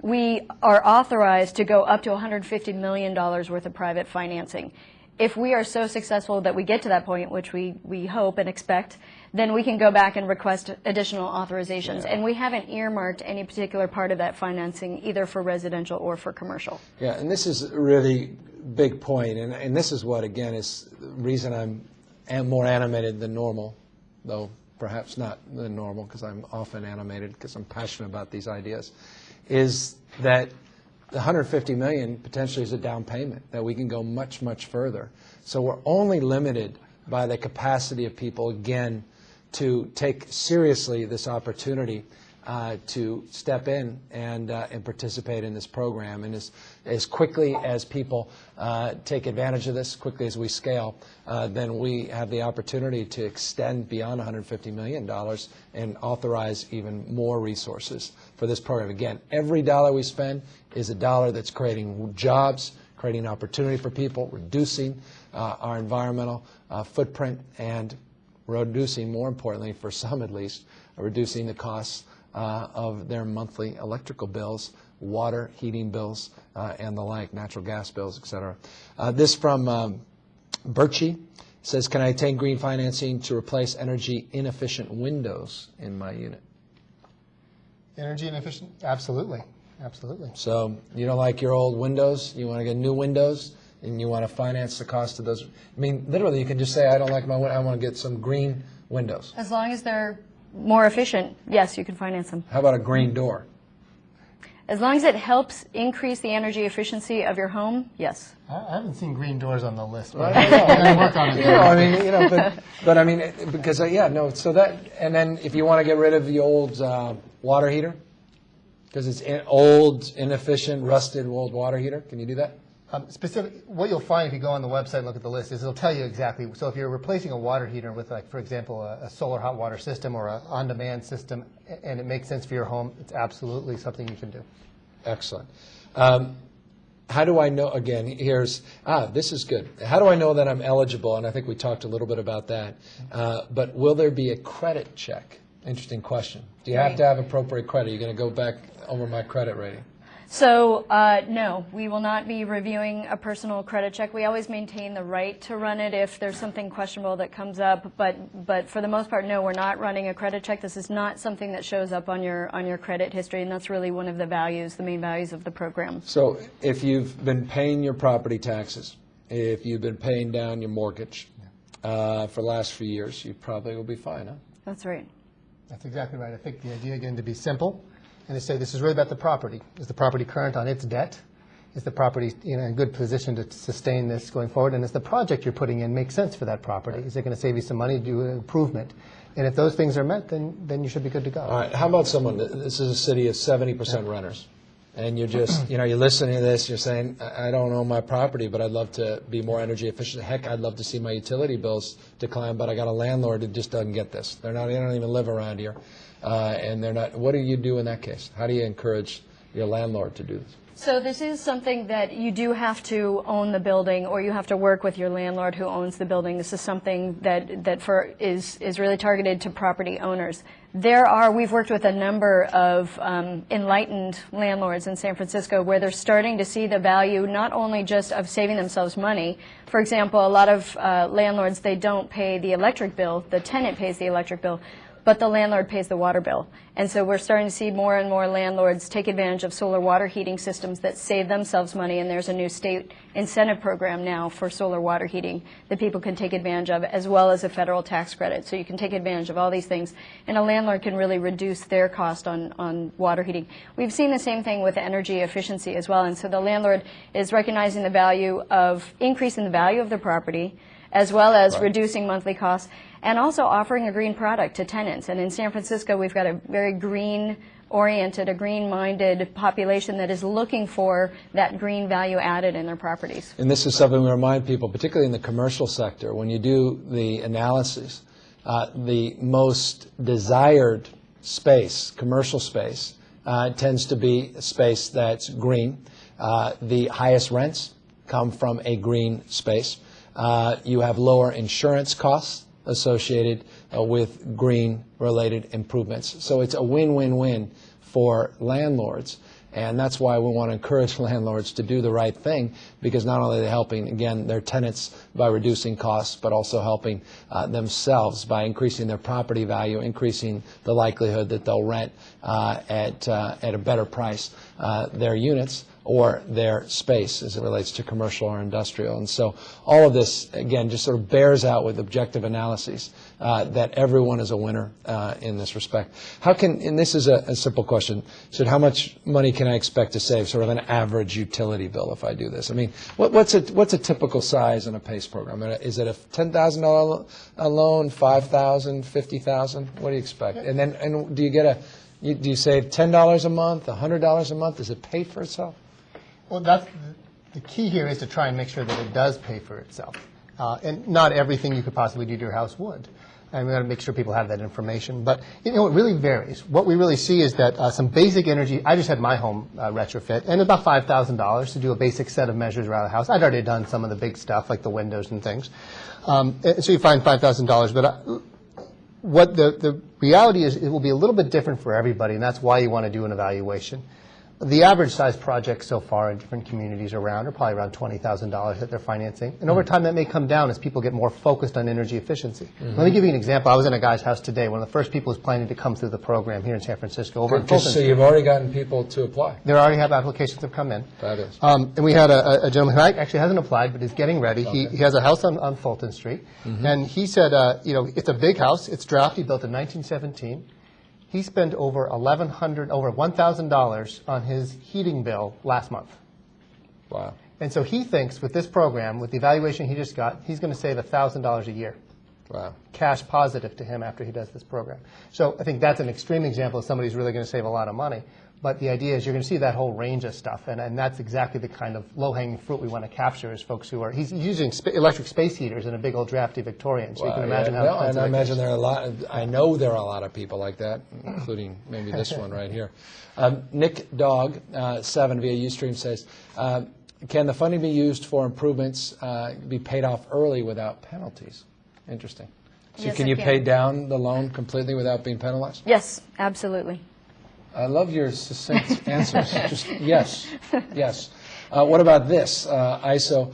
[SPEAKER 3] we are authorized to go up to $150 million worth of private financing. If we are so successful that we get to that point, which we hope and expect, then we can go back and request additional authorizations. And we haven't earmarked any particular part of that financing either for residential or for commercial.
[SPEAKER 1] Yeah, and this is a really big point, and this is what, again, is the reason I'm more animated than normal, though perhaps not than normal, because I'm often animated because I'm passionate about these ideas, is that the $150 million potentially is a down payment, that we can go much, much further. So we're only limited by the capacity of people, again, to take seriously this opportunity to step in and participate in this program. And as quickly as people take advantage of this, quickly as we scale, then we have the opportunity to extend beyond $150 million and authorize even more resources for this program. Again, every dollar we spend is a dollar that's creating jobs, creating opportunity for people, reducing our environmental footprint, and reducing, more importantly, for some at least, reducing the costs of their monthly electrical bills, water, heating bills, and the like, natural gas bills, et cetera. This from Birchie says, can I attain green financing to replace energy inefficient windows in my unit?
[SPEAKER 2] Energy inefficient? Absolutely. Absolutely.
[SPEAKER 1] So you don't like your old windows, you want to get new windows, and you want to finance the cost of those. I mean, literally, you can just say, I don't like my window, I want to get some green windows.
[SPEAKER 3] As long as they're more efficient, yes, you can finance them.
[SPEAKER 1] How about a green door?
[SPEAKER 3] As long as it helps increase the energy efficiency of your home, yes.
[SPEAKER 2] I haven't seen green doors on the list,
[SPEAKER 1] Right.
[SPEAKER 2] but I work on it.
[SPEAKER 1] I mean, but I mean, because so that, and then if you want to get rid of the old water heater, because it's old, inefficient, rusted old water heater, can you do that?
[SPEAKER 2] What you'll find if you go on the website and look at the list is it'll tell you exactly. So if you're replacing a water heater with, like, for example, a solar hot water system or an on-demand system, and it makes sense for your home, it's absolutely something you can do.
[SPEAKER 1] Excellent. How do I know, again, this is good. How do I know that I'm eligible? And I think we talked a little bit about that. But will there be a credit check? Interesting question. Do you have to have appropriate credit? You're going to go back over my credit rating?
[SPEAKER 3] So, no, we will not be reviewing a personal credit check. We always maintain the right to run it if there's something questionable that comes up, but for the most part, no, we're not running a credit check. This is not something that shows up on your credit history, and that's really one of the values, the main values of the program.
[SPEAKER 1] So if you've been paying your property taxes, if you've been paying down your mortgage for the last few years, you probably will be fine, huh?
[SPEAKER 3] That's right.
[SPEAKER 2] That's exactly right. I think the idea, again, to be simple and to say this is really about the property. Is the property current on its debt? Is the property in a good position to sustain this going forward? And does the project you're putting in make sense for that property? Is it going to save you some money to do an improvement? And if those things are met, then you should be good to go.
[SPEAKER 1] All right. How about someone, this is a city of 70% renters, and you're just, you're listening to this, you're saying, I don't own my property, but I'd love to be more energy efficient. Heck, I'd love to see my utility bills decline, but I got a landlord that just doesn't get this. They don't even live around here, and they're not. What do you do in that case? How do you encourage your landlord to do this?
[SPEAKER 3] So this is something that you do have to own the building, or you have to work with your landlord who owns the building. This is something that is really targeted to property owners. We've worked with a number of enlightened landlords in San Francisco where they're starting to see the value not only just of saving themselves money. For example, a lot of landlords, they don't pay the electric bill. The tenant pays the electric bill, but the landlord pays the water bill. And so we're starting to see more and more landlords take advantage of solar water heating systems that save themselves money, and there's a new state incentive program now for solar water heating that people can take advantage of, as well as a federal tax credit. So you can take advantage of all these things, and a landlord can really reduce their cost on water heating. We've seen the same thing with energy efficiency as well, and so the landlord is recognizing the value of increasing the value of the property, as well as reducing monthly costs, and also offering a green product to tenants. And in San Francisco, we've got a very green-oriented, a green-minded population that is looking for that green value added in their properties.
[SPEAKER 1] And this is something we remind people, particularly in the commercial sector, when you do the analysis, the most desired space, commercial space, tends to be a space that's green. The highest rents come from a green space. You have lower insurance costs associated with green-related improvements. So it's a win-win-win for landlords. And that's why we want to encourage landlords to do the right thing, because not only are they helping, again, their tenants by reducing costs, but also helping themselves by increasing their property value, increasing the likelihood that they'll rent at a better price their units or their space as it relates to commercial or industrial. And so all of this, again, just sort of bears out with objective analyses that everyone is a winner in this respect. How can, and this is a simple question, so how much money can I expect to save, sort of an average utility bill if I do this? I mean, what's a typical size in a PACE program? Is it a $10,000 loan, $5,000, $50,000? What do you expect? And then, and do you get do you save $10 a month, $100 a month? Does it pay for itself?
[SPEAKER 2] Well, that's the key here is to try and make sure that it does pay for itself. And not everything you could possibly do to your house would. And we got to make sure people have that information. But, you know, it really varies. What we really see is that some basic energy, I just had my home retrofit, and about $5,000 to do a basic set of measures around the house. I'd already done some of the big stuff, like the windows and things. So you find $5,000. But what the reality is, it will be a little bit different for everybody, and that's why you want to do an evaluation. The average size projects so far in different communities around are probably around $20,000 that they're financing. And over time, that may come down as people get more focused on energy efficiency. Let me give you an example. I was in a guy's house today. One of the first people who's planning to come through the program here in San Francisco. Over in Fulton
[SPEAKER 1] So
[SPEAKER 2] Street.
[SPEAKER 1] you've already gotten people to apply?
[SPEAKER 2] There already have applications have come in.
[SPEAKER 1] That is.
[SPEAKER 2] And we had a gentleman who actually hasn't applied, but is getting ready. Okay. He has a house on Fulton Street. And he said, you know, it's a big house. It's drafty, built in 1917. He spent over $1,000 on his heating bill last month.
[SPEAKER 1] Wow.
[SPEAKER 2] And so he thinks with this program, with the evaluation he just got, he's going to save $1,000 a year.
[SPEAKER 1] Wow.
[SPEAKER 2] Cash positive to him after he does this program. So I think that's an extreme example of somebody who's really going to save a lot of money. But the idea is you're going to see that whole range of stuff, and that's exactly the kind of low-hanging fruit we want to capture as folks who are, he's using electric space heaters in a big old drafty Victorian, so you can imagine how
[SPEAKER 1] and I imagine there are I know there are a lot of people like that, including maybe this one right here. Nick Dog, 7 via Ustream says, can the funding be used for improvements be paid off early without penalties? Interesting. So
[SPEAKER 3] Yes,
[SPEAKER 1] can you pay down the loan completely without being penalized?
[SPEAKER 3] Yes, absolutely.
[SPEAKER 1] I love your succinct answers. Just yes, yes. What about this? ISO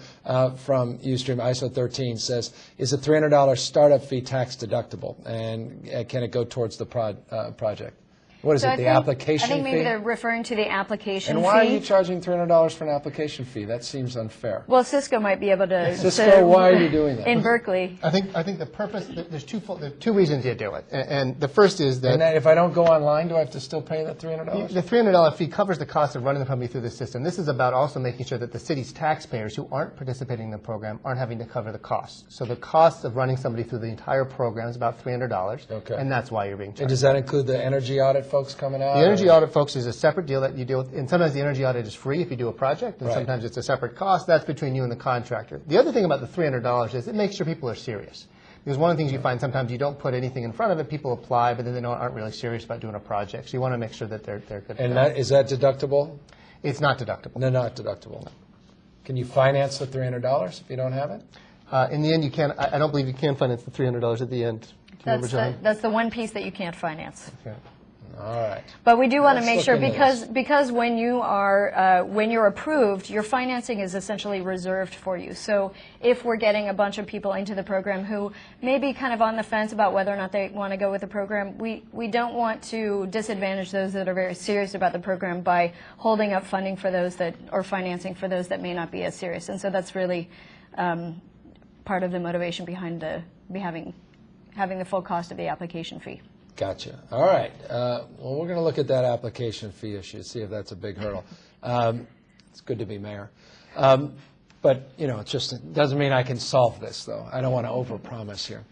[SPEAKER 1] from Ustream, ISO 13 says, is a $300 startup fee tax deductible, and can it go towards the project? What is it, the application fee?
[SPEAKER 3] I think maybe they're referring to the application fee.
[SPEAKER 1] And why are you charging $300 for an application fee? That seems unfair.
[SPEAKER 3] Well, Cisco might be able to.
[SPEAKER 1] Cisco, why are you doing that?
[SPEAKER 3] In Berkeley.
[SPEAKER 2] I think the purpose, there's two reasons you do it. And the first is that...
[SPEAKER 1] And then if I don't go online, do I have to still pay that $300?
[SPEAKER 2] The $300 fee covers the cost of running the company through the system. This is about also making sure that the city's taxpayers who aren't participating in the program aren't having to cover the costs. So the cost of running somebody through the entire program is about $300,
[SPEAKER 1] okay.
[SPEAKER 2] And that's why you're being charged.
[SPEAKER 1] And does that include the energy audit folks coming out?
[SPEAKER 2] The energy audit, folks, is a separate deal that you deal with, and sometimes the energy audit is free if you do a project, and sometimes it's a separate cost. That's between you and the contractor. The other thing about the $300 is it makes sure people are serious. Because one of the things you find sometimes you don't put anything in front of it, people apply, but then they aren't really serious about doing a project. So you want to make sure that they're good.
[SPEAKER 1] And is that deductible?
[SPEAKER 2] It's not deductible.
[SPEAKER 1] No, not deductible. No. Can you finance the $300 if you don't have it?
[SPEAKER 2] In the end, you can. I don't believe you can finance the $300 at the end.
[SPEAKER 3] That's the one piece that you can't finance.
[SPEAKER 2] Okay.
[SPEAKER 1] All right.
[SPEAKER 3] But we do want to make sure, because when you are when you're approved, your financing is essentially reserved for you. So if we're getting a bunch of people into the program who may be kind of on the fence about whether or not they want to go with the program, we don't want to disadvantage those that are very serious about the program by holding up funding for those that, or financing for those that may not be as serious. And so that's really part of the motivation behind having the full cost of the application fee.
[SPEAKER 1] Gotcha. All right. Well, we're going to look at that application fee issue, see if that's a big hurdle. It's good to be mayor. But, you know, it doesn't mean I can solve this, though. I don't want to overpromise here.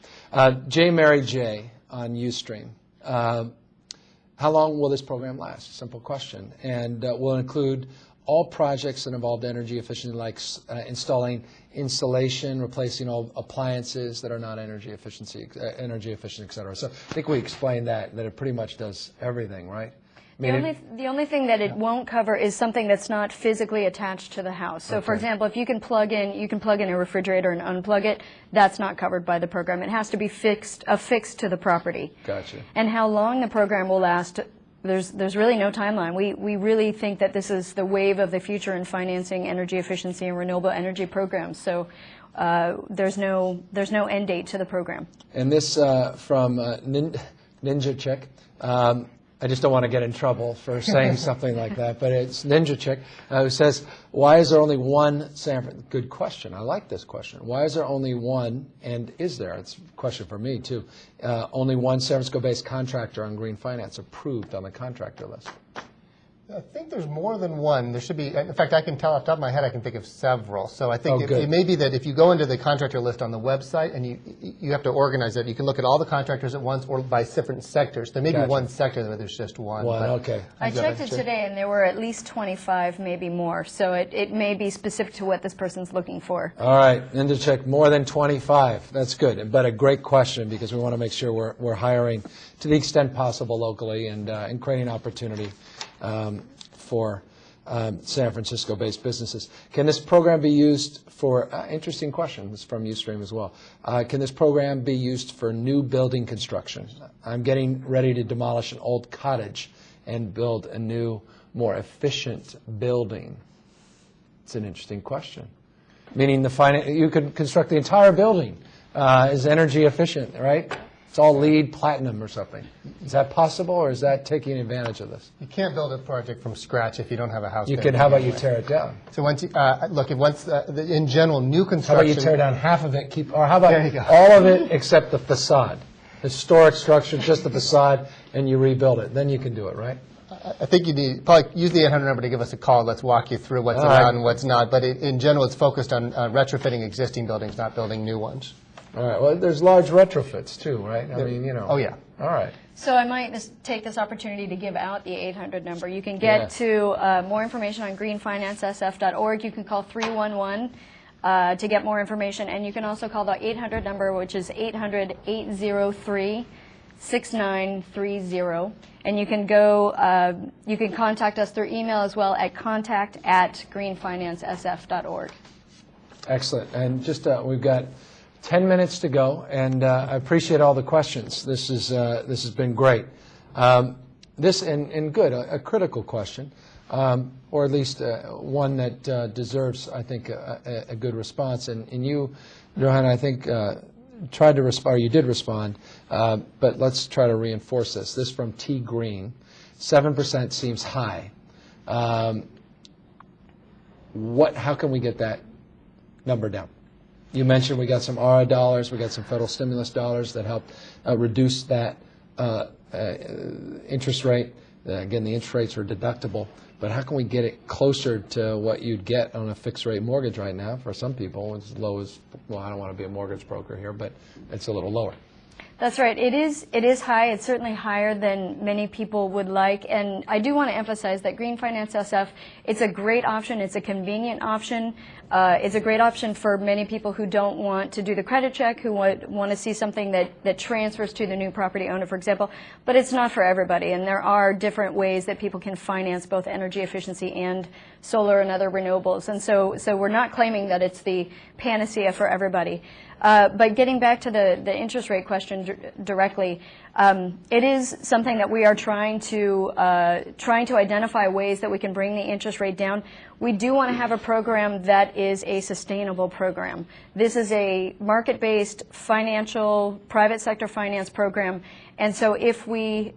[SPEAKER 1] J. Mary J. on Ustream. How long will this program last? Simple question. And will it include all projects that involved energy efficiency, like installing insulation, replacing all appliances that are not energy efficient, et cetera. So I think we explained that it pretty much does everything, right?
[SPEAKER 3] The only thing that it won't cover is something that's not physically attached to the house. So, for example, if you can plug in a refrigerator and unplug it, that's not covered by the program. It has to be affixed to the property.
[SPEAKER 1] Gotcha.
[SPEAKER 3] And how long the program will last, there's really no timeline. We really think that this is the wave of the future in financing energy efficiency and renewable energy programs. So there's no end date to the program.
[SPEAKER 1] And this from Ninja Chick. I just don't want to get in trouble for saying something like that, but it's Ninja Chick who says, why is there only one good question. I like this question. Why is there only one, and is there, it's a question for me too, only one San Francisco-based contractor on Green Finance approved on the contractor list?
[SPEAKER 2] I think there's more than one. There should be, in fact, I can tell off the top of my head, I can think of several. So I think it may be that if you go into the contractor list on the website and you have to organize it, you can look at all the contractors at once or by different sectors. There may be one sector where there's just one.
[SPEAKER 1] Okay.
[SPEAKER 3] I checked it today and there were at least 25, maybe more. So it may be specific to what this person's looking for.
[SPEAKER 1] All right, Ninja Chick, more than 25. That's good, but a great question because we want to make sure we're hiring to the extent possible locally and creating opportunity for San Francisco-based businesses. Can this program be used for, interesting question, this is from Ustream as well. Can this program be used for new building construction? I'm getting ready to demolish an old cottage and build a new, more efficient building. It's an interesting question. Meaning you could construct the entire building is energy efficient, right? It's all LEED platinum or something. Is that possible, or is that taking advantage of this?
[SPEAKER 2] You can't build a project from scratch if you don't have a house.
[SPEAKER 1] You can. How about you tear it down?
[SPEAKER 2] So once in general, new construction.
[SPEAKER 1] How about you tear down half of it, or how about all of it except the facade? Historic structure, just the facade, and you rebuild it. Then you can do it, right?
[SPEAKER 2] I think you need probably use the 800 number to give us a call. Let's walk you through what's around and what's not. But in general, it's focused on retrofitting existing buildings, not building new ones.
[SPEAKER 1] All right. Well, there's large retrofits too, right? I mean, you know.
[SPEAKER 2] Oh, yeah.
[SPEAKER 1] All right.
[SPEAKER 3] So I might just take this opportunity to give out the 800 number. You can get to more information on GreenFinanceSF.org. You can call 311 to get more information, and you can also call the 800 number, which is 800-803-6930. And you can you can contact us through email as well at contact@greenfinancesf.org.
[SPEAKER 1] Excellent. And just we've got 10 minutes to go, and I appreciate all the questions. This has been great. This and good, a critical question, or at least one that deserves, I think, a good response. And you, Johanna, I think tried to respond, or you did respond, but let's try to reinforce this. This from T. Green, 7% seems high. How can we get that number down? You mentioned we got some ARA dollars, we got some federal stimulus dollars that help reduce that interest rate. Again, the interest rates are deductible, but how can we get it closer to what you'd get on a fixed rate mortgage right now? For some people, it's as low as, well, I don't want to be a mortgage broker here, but it's a little lower.
[SPEAKER 3] That's right. It is high. It's certainly higher than many people would like. And I do want to emphasize that Green Finance SF, it's a great option. It's a convenient option. It's a great option for many people who don't want to do the credit check, who want to see something that transfers to the new property owner, for example. But it's not for everybody. And there are different ways that people can finance both energy efficiency and solar and other renewables. And so we're not claiming that it's the panacea for everybody. But getting back to the interest rate question directly, it is something that we are trying to identify ways that we can bring the interest rate down. We do want to have a program that is a sustainable program. This is a market-based financial, private sector finance program, and so if we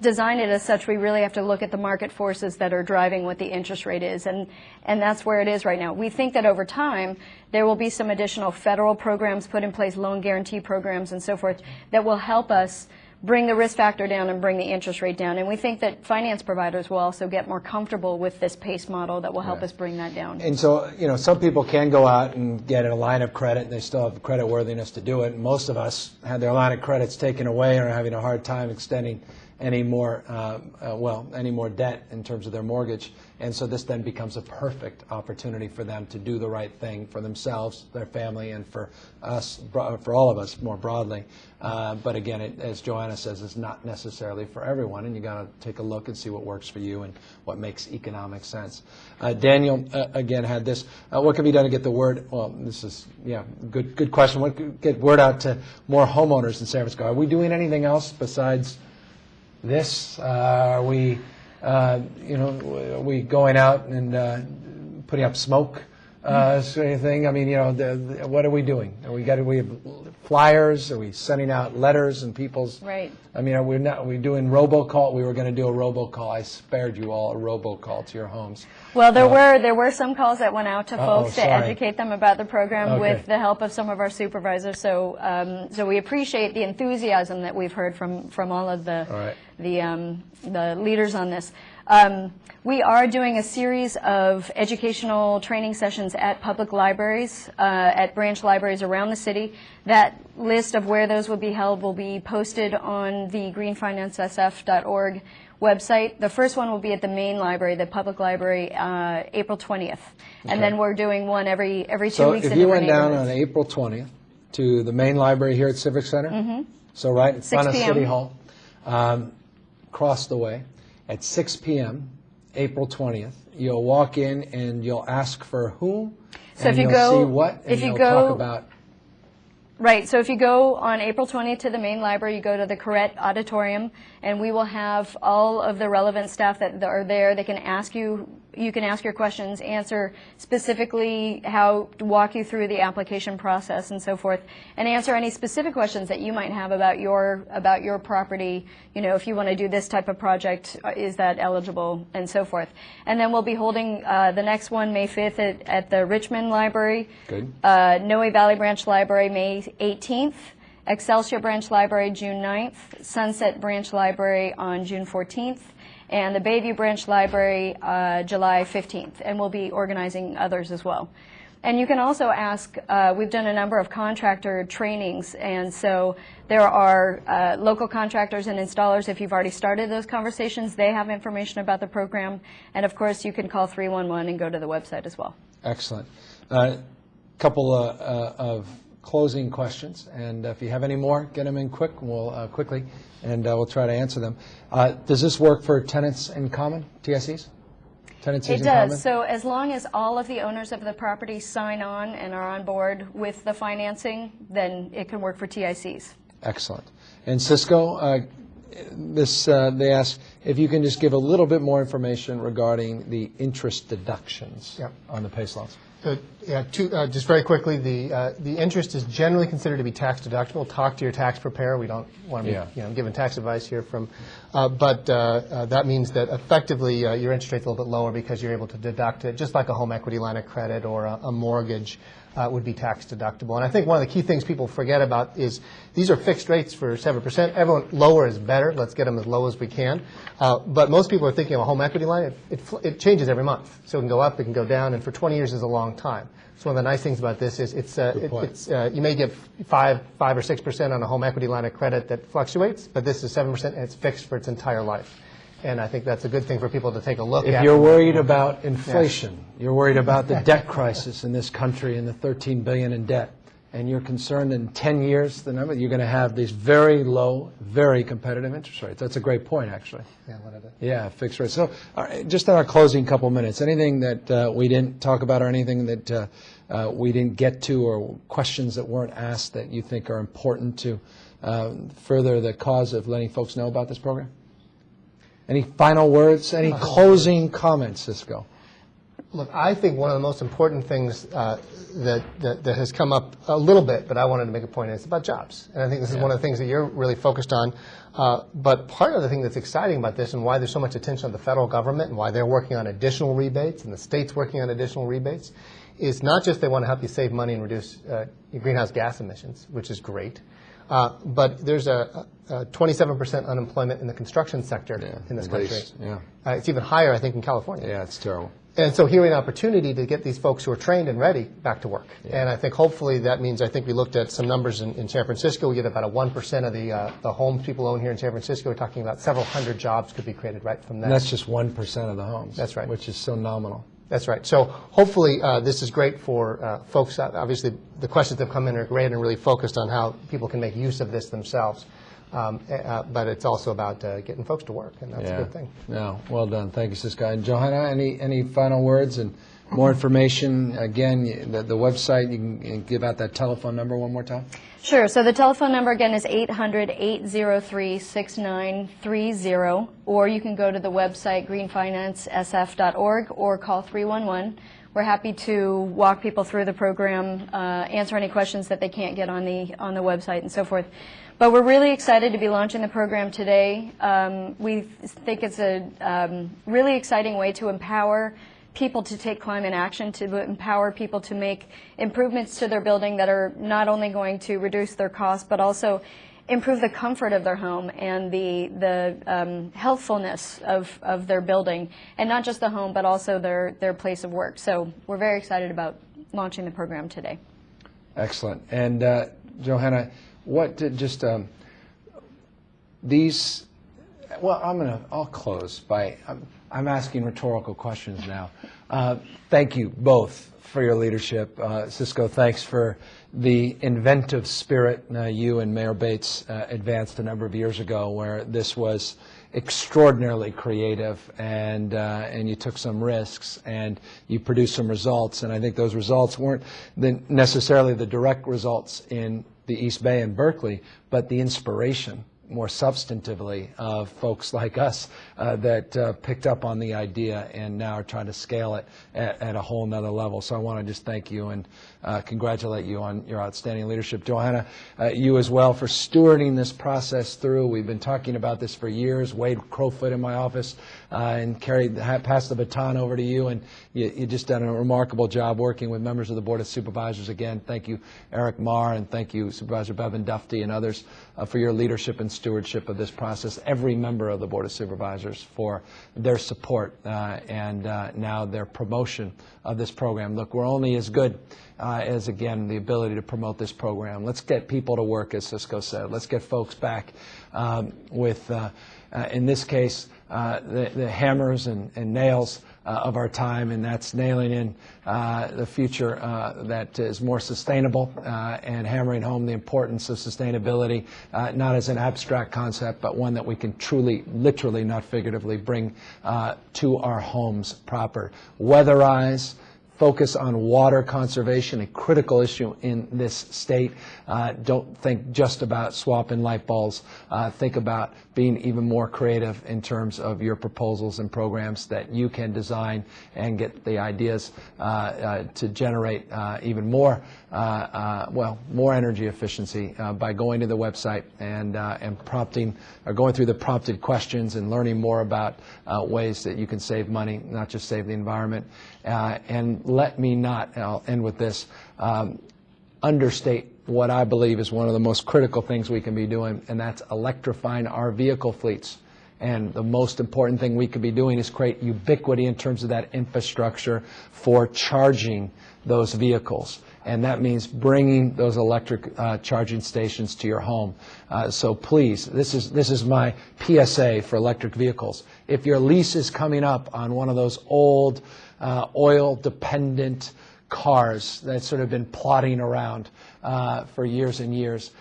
[SPEAKER 3] design it as such, we really have to look at the market forces that are driving what the interest rate is, and that's where it is right now. We think that over time, there will be some additional federal programs put in place, loan guarantee programs and so forth, that will help us bring the risk factor down and bring the interest rate down. And we think that finance providers will also get more comfortable with this PACE model that will help us bring that down.
[SPEAKER 1] And so, some people can go out and get a line of credit, and they still have the credit worthiness to do it. Most of us had their line of credits taken away and are having a hard time extending any more debt in terms of their mortgage. And so this then becomes a perfect opportunity for them to do the right thing for themselves, their family, and for us, for all of us more broadly. But again, as Joanna says, it's not necessarily for everyone, and you got to take a look and see what works for you and what makes economic sense. Daniel again had this. What can be done to get the word? Well, this is good question. What could get word out to more homeowners in San Francisco? Are we doing anything else besides this? Are we are we going out and putting up smoke? Sort of thing. I mean, what are we doing? We have flyers? Are we sending out letters and people's?
[SPEAKER 3] Right.
[SPEAKER 1] I mean, are we doing robocall? We were going to do a robocall. I spared you all a robocall to your homes.
[SPEAKER 3] Well, there were some calls that went out to folks to educate them about the program with the help of some of our supervisors. So we appreciate the enthusiasm that we've heard from all of the leaders on this. We are doing a series of educational training sessions at public libraries, at branch libraries around the city. That list of where those will be held will be posted on the GreenFinanceSF.org website. The first one will be at the main library, the public library, April 20th. And then we're doing one every 2 weeks.
[SPEAKER 1] So if you went down on April 20th to the main library here at Civic Center, so right in front of City Hall, across the way, at 6 p.m., April 20th, you'll walk in and you'll ask for who,
[SPEAKER 3] so
[SPEAKER 1] and
[SPEAKER 3] if you
[SPEAKER 1] you'll
[SPEAKER 3] go,
[SPEAKER 1] see what, and
[SPEAKER 3] if you
[SPEAKER 1] you'll
[SPEAKER 3] go,
[SPEAKER 1] talk about.
[SPEAKER 3] Right, so if you go on April 20th to the main library, you go to the Correct Auditorium, and we will have all of the relevant staff that are there. They can ask you can ask your questions, answer specifically walk you through the application process and so forth, and answer any specific questions that you might have about your property. If you want to do this type of project, is that eligible, and so forth. And then we'll be holding the next one May 5th at the Richmond Library. Good. Noe Valley Branch Library May 18th. Excelsior Branch Library June 9th. Sunset Branch Library on June 14th. And the Bayview Branch Library July 15th, and we'll be organizing others as well. And you can also ask, we've done a number of contractor trainings, and so there are local contractors and installers. If you've already started those conversations, they have information about the program. And of course, you can call 311 and go to the website as well. Excellent.
[SPEAKER 1] Couple of closing questions, and if you have any more, get them in quickly, and we'll try to answer them. Does this work for tenants in common, TICs? Tenants in common? It does.
[SPEAKER 3] So as long as all of the owners of the property sign on and are on board with the financing, then it can work for TICs.
[SPEAKER 1] Excellent. And Cisco, they ask if you can just give a little bit more information regarding the interest deductions on the PACE loans.
[SPEAKER 2] Just very quickly, the interest is generally considered to be tax deductible. Talk to your tax preparer. We don't want to be giving tax advice here but that means that effectively your interest rate's a little bit lower because you're able to deduct it, just like a home equity line of credit or a mortgage would be tax deductible. And I think one of the key things people forget about is these are fixed rates for 7%. Everyone, lower is better. Let's get them as low as we can. But most people are thinking of a home equity line. It changes every month. So it can go up, it can go down, and for 20 years is a long time. So one of the nice things about this is you may get 5 or 6% on a home equity line of credit that fluctuates, but this is 7% and it's fixed for its entire life. And I think that's a good thing for people to take a look at.
[SPEAKER 1] If you're worried about inflation, you're worried about the debt crisis in this country and the $13 billion in debt, and you're concerned in 10 years, you're going to have these very low, very competitive interest rates. That's a great point, actually. Yeah, fixed rates. So just in our closing couple minutes, anything that we didn't talk about or anything that we didn't get to or questions that weren't asked that you think are important to further the cause of letting folks know about this program? Any final words? Any closing comments, Cisco?
[SPEAKER 2] Look, I think one of the most important things that has come up a little bit, but I wanted to make a point, it's about jobs. And I think this is one of the things that you're really focused on. But part of the thing that's exciting about this and why there's so much attention on the federal government and why they're working on additional rebates and the state's working on additional rebates is not just they want to help you save money and reduce your greenhouse gas emissions, which is great, but there's a 27% unemployment in the construction sector in this country. It's even higher, I think, in California.
[SPEAKER 1] Yeah, it's terrible.
[SPEAKER 2] And so here's an opportunity to get these folks who are trained and ready back to work. Yeah. And I think hopefully that means, I think we looked at some numbers in San Francisco. We get about a 1% of the homes people own here in San Francisco. We're talking about several hundred jobs could be created right from that.
[SPEAKER 1] And that's just 1% of the homes.
[SPEAKER 2] That's right.
[SPEAKER 1] Which is so nominal.
[SPEAKER 2] That's right. So hopefully this is great for folks. Obviously, the questions that have come in are great and really focused on how people can make use of this themselves. But it's also about getting folks to work, and that's a good thing.
[SPEAKER 1] No, well done. Thank you, Cisco. And Johanna, any final words and more information? Again, the website, you can give out that telephone number one more time?
[SPEAKER 3] Sure. So the telephone number, again, is 800-803-6930, or you can go to the website, GreenFinanceSF.org, or call 311. We're happy to walk people through the program, answer any questions that they can't get on the website and so forth. But we're really excited to be launching the program today. We think it's a really exciting way to empower people to take climate action, to empower people to make improvements to their building that are not only going to reduce their costs, but also improve the comfort of their home and the healthfulness of their building, and not just the home, but also their place of work. So we're very excited about launching the program today.
[SPEAKER 1] Excellent. And Johanna, what did just these? Well, I'll close by I'm asking rhetorical questions now. Thank you both for your leadership. Cisco, thanks for the inventive spirit you and Mayor Bates advanced a number of years ago, where this was extraordinarily creative, and you took some risks and you produced some results. And I think those results weren't necessarily the direct results in the East Bay and Berkeley, but the inspiration, more substantively, of folks like us that picked up on the idea and now are trying to scale it at a whole nother level. So I want to just thank you and congratulate you on your outstanding leadership. Johanna, you as well for stewarding this process through. We've been talking about this for years. Wade Crowfoot in my office and passed the baton over to you, and you just done a remarkable job working with members of the Board of Supervisors. Again, thank you, Eric Marr, and thank you, Supervisor Bevan Dufty and others for your leadership and stewardship of this process. Every member of the Board of Supervisors for their support and now their promotion of this program. Look, we're only as good as, again, the ability to promote this program. Let's get people to work, as Cisco said. Let's get folks back with, in this case, the hammers and nails of our time, and that's nailing in the future that is more sustainable and hammering home the importance of sustainability, not as an abstract concept, but one that we can truly, literally, not figuratively, bring to our homes proper. Weatherize, focus on water conservation, a critical issue in this state. Don't think just about swapping light bulbs. Think about being even more creative in terms of your proposals and programs that you can design and get the ideas to generate even more, more energy efficiency by going to the website and prompting, or going through the prompted questions and learning more about ways that you can save money, not just save the environment. And let me not, and I'll end with this, understate what I believe is one of the most critical things we can be doing, and that's electrifying our vehicle fleets. And the most important thing we could be doing is create ubiquity in terms of that infrastructure for charging those vehicles. And that means bringing those electric charging stations to your home. So please, this is my PSA for electric vehicles. If your lease is coming up on one of those old oil-dependent cars that's sort of been plodding around for years and years,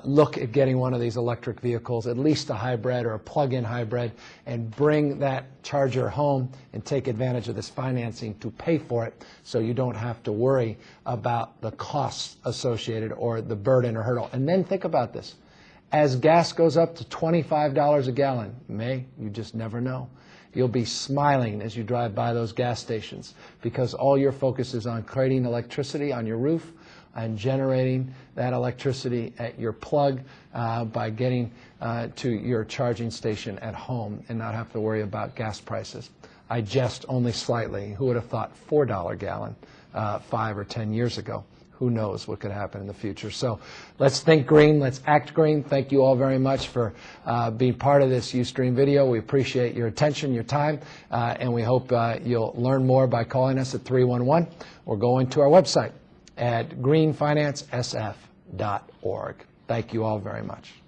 [SPEAKER 1] look at getting one of these electric vehicles, at least a hybrid or a plug-in hybrid, and bring that charger home and take advantage of this financing to pay for it, so you don't have to worry about the costs associated or the burden or hurdle. And then think about this. As gas goes up to $25 a gallon, you just never know. You'll be smiling as you drive by those gas stations, because all your focus is on creating electricity on your roof and generating that electricity at your plug by getting to your charging station at home and not have to worry about gas prices. I jest only slightly. Who would have thought $4 a gallon 5 or 10 years ago? who knows what could happen in the future. So let's think green, let's act green. Thank you all very much for being part of this Ustream video. We appreciate your attention, your time, and we hope you'll learn more by calling us at 311 or going to our website at GreenFinanceSF.org. Thank you all very much.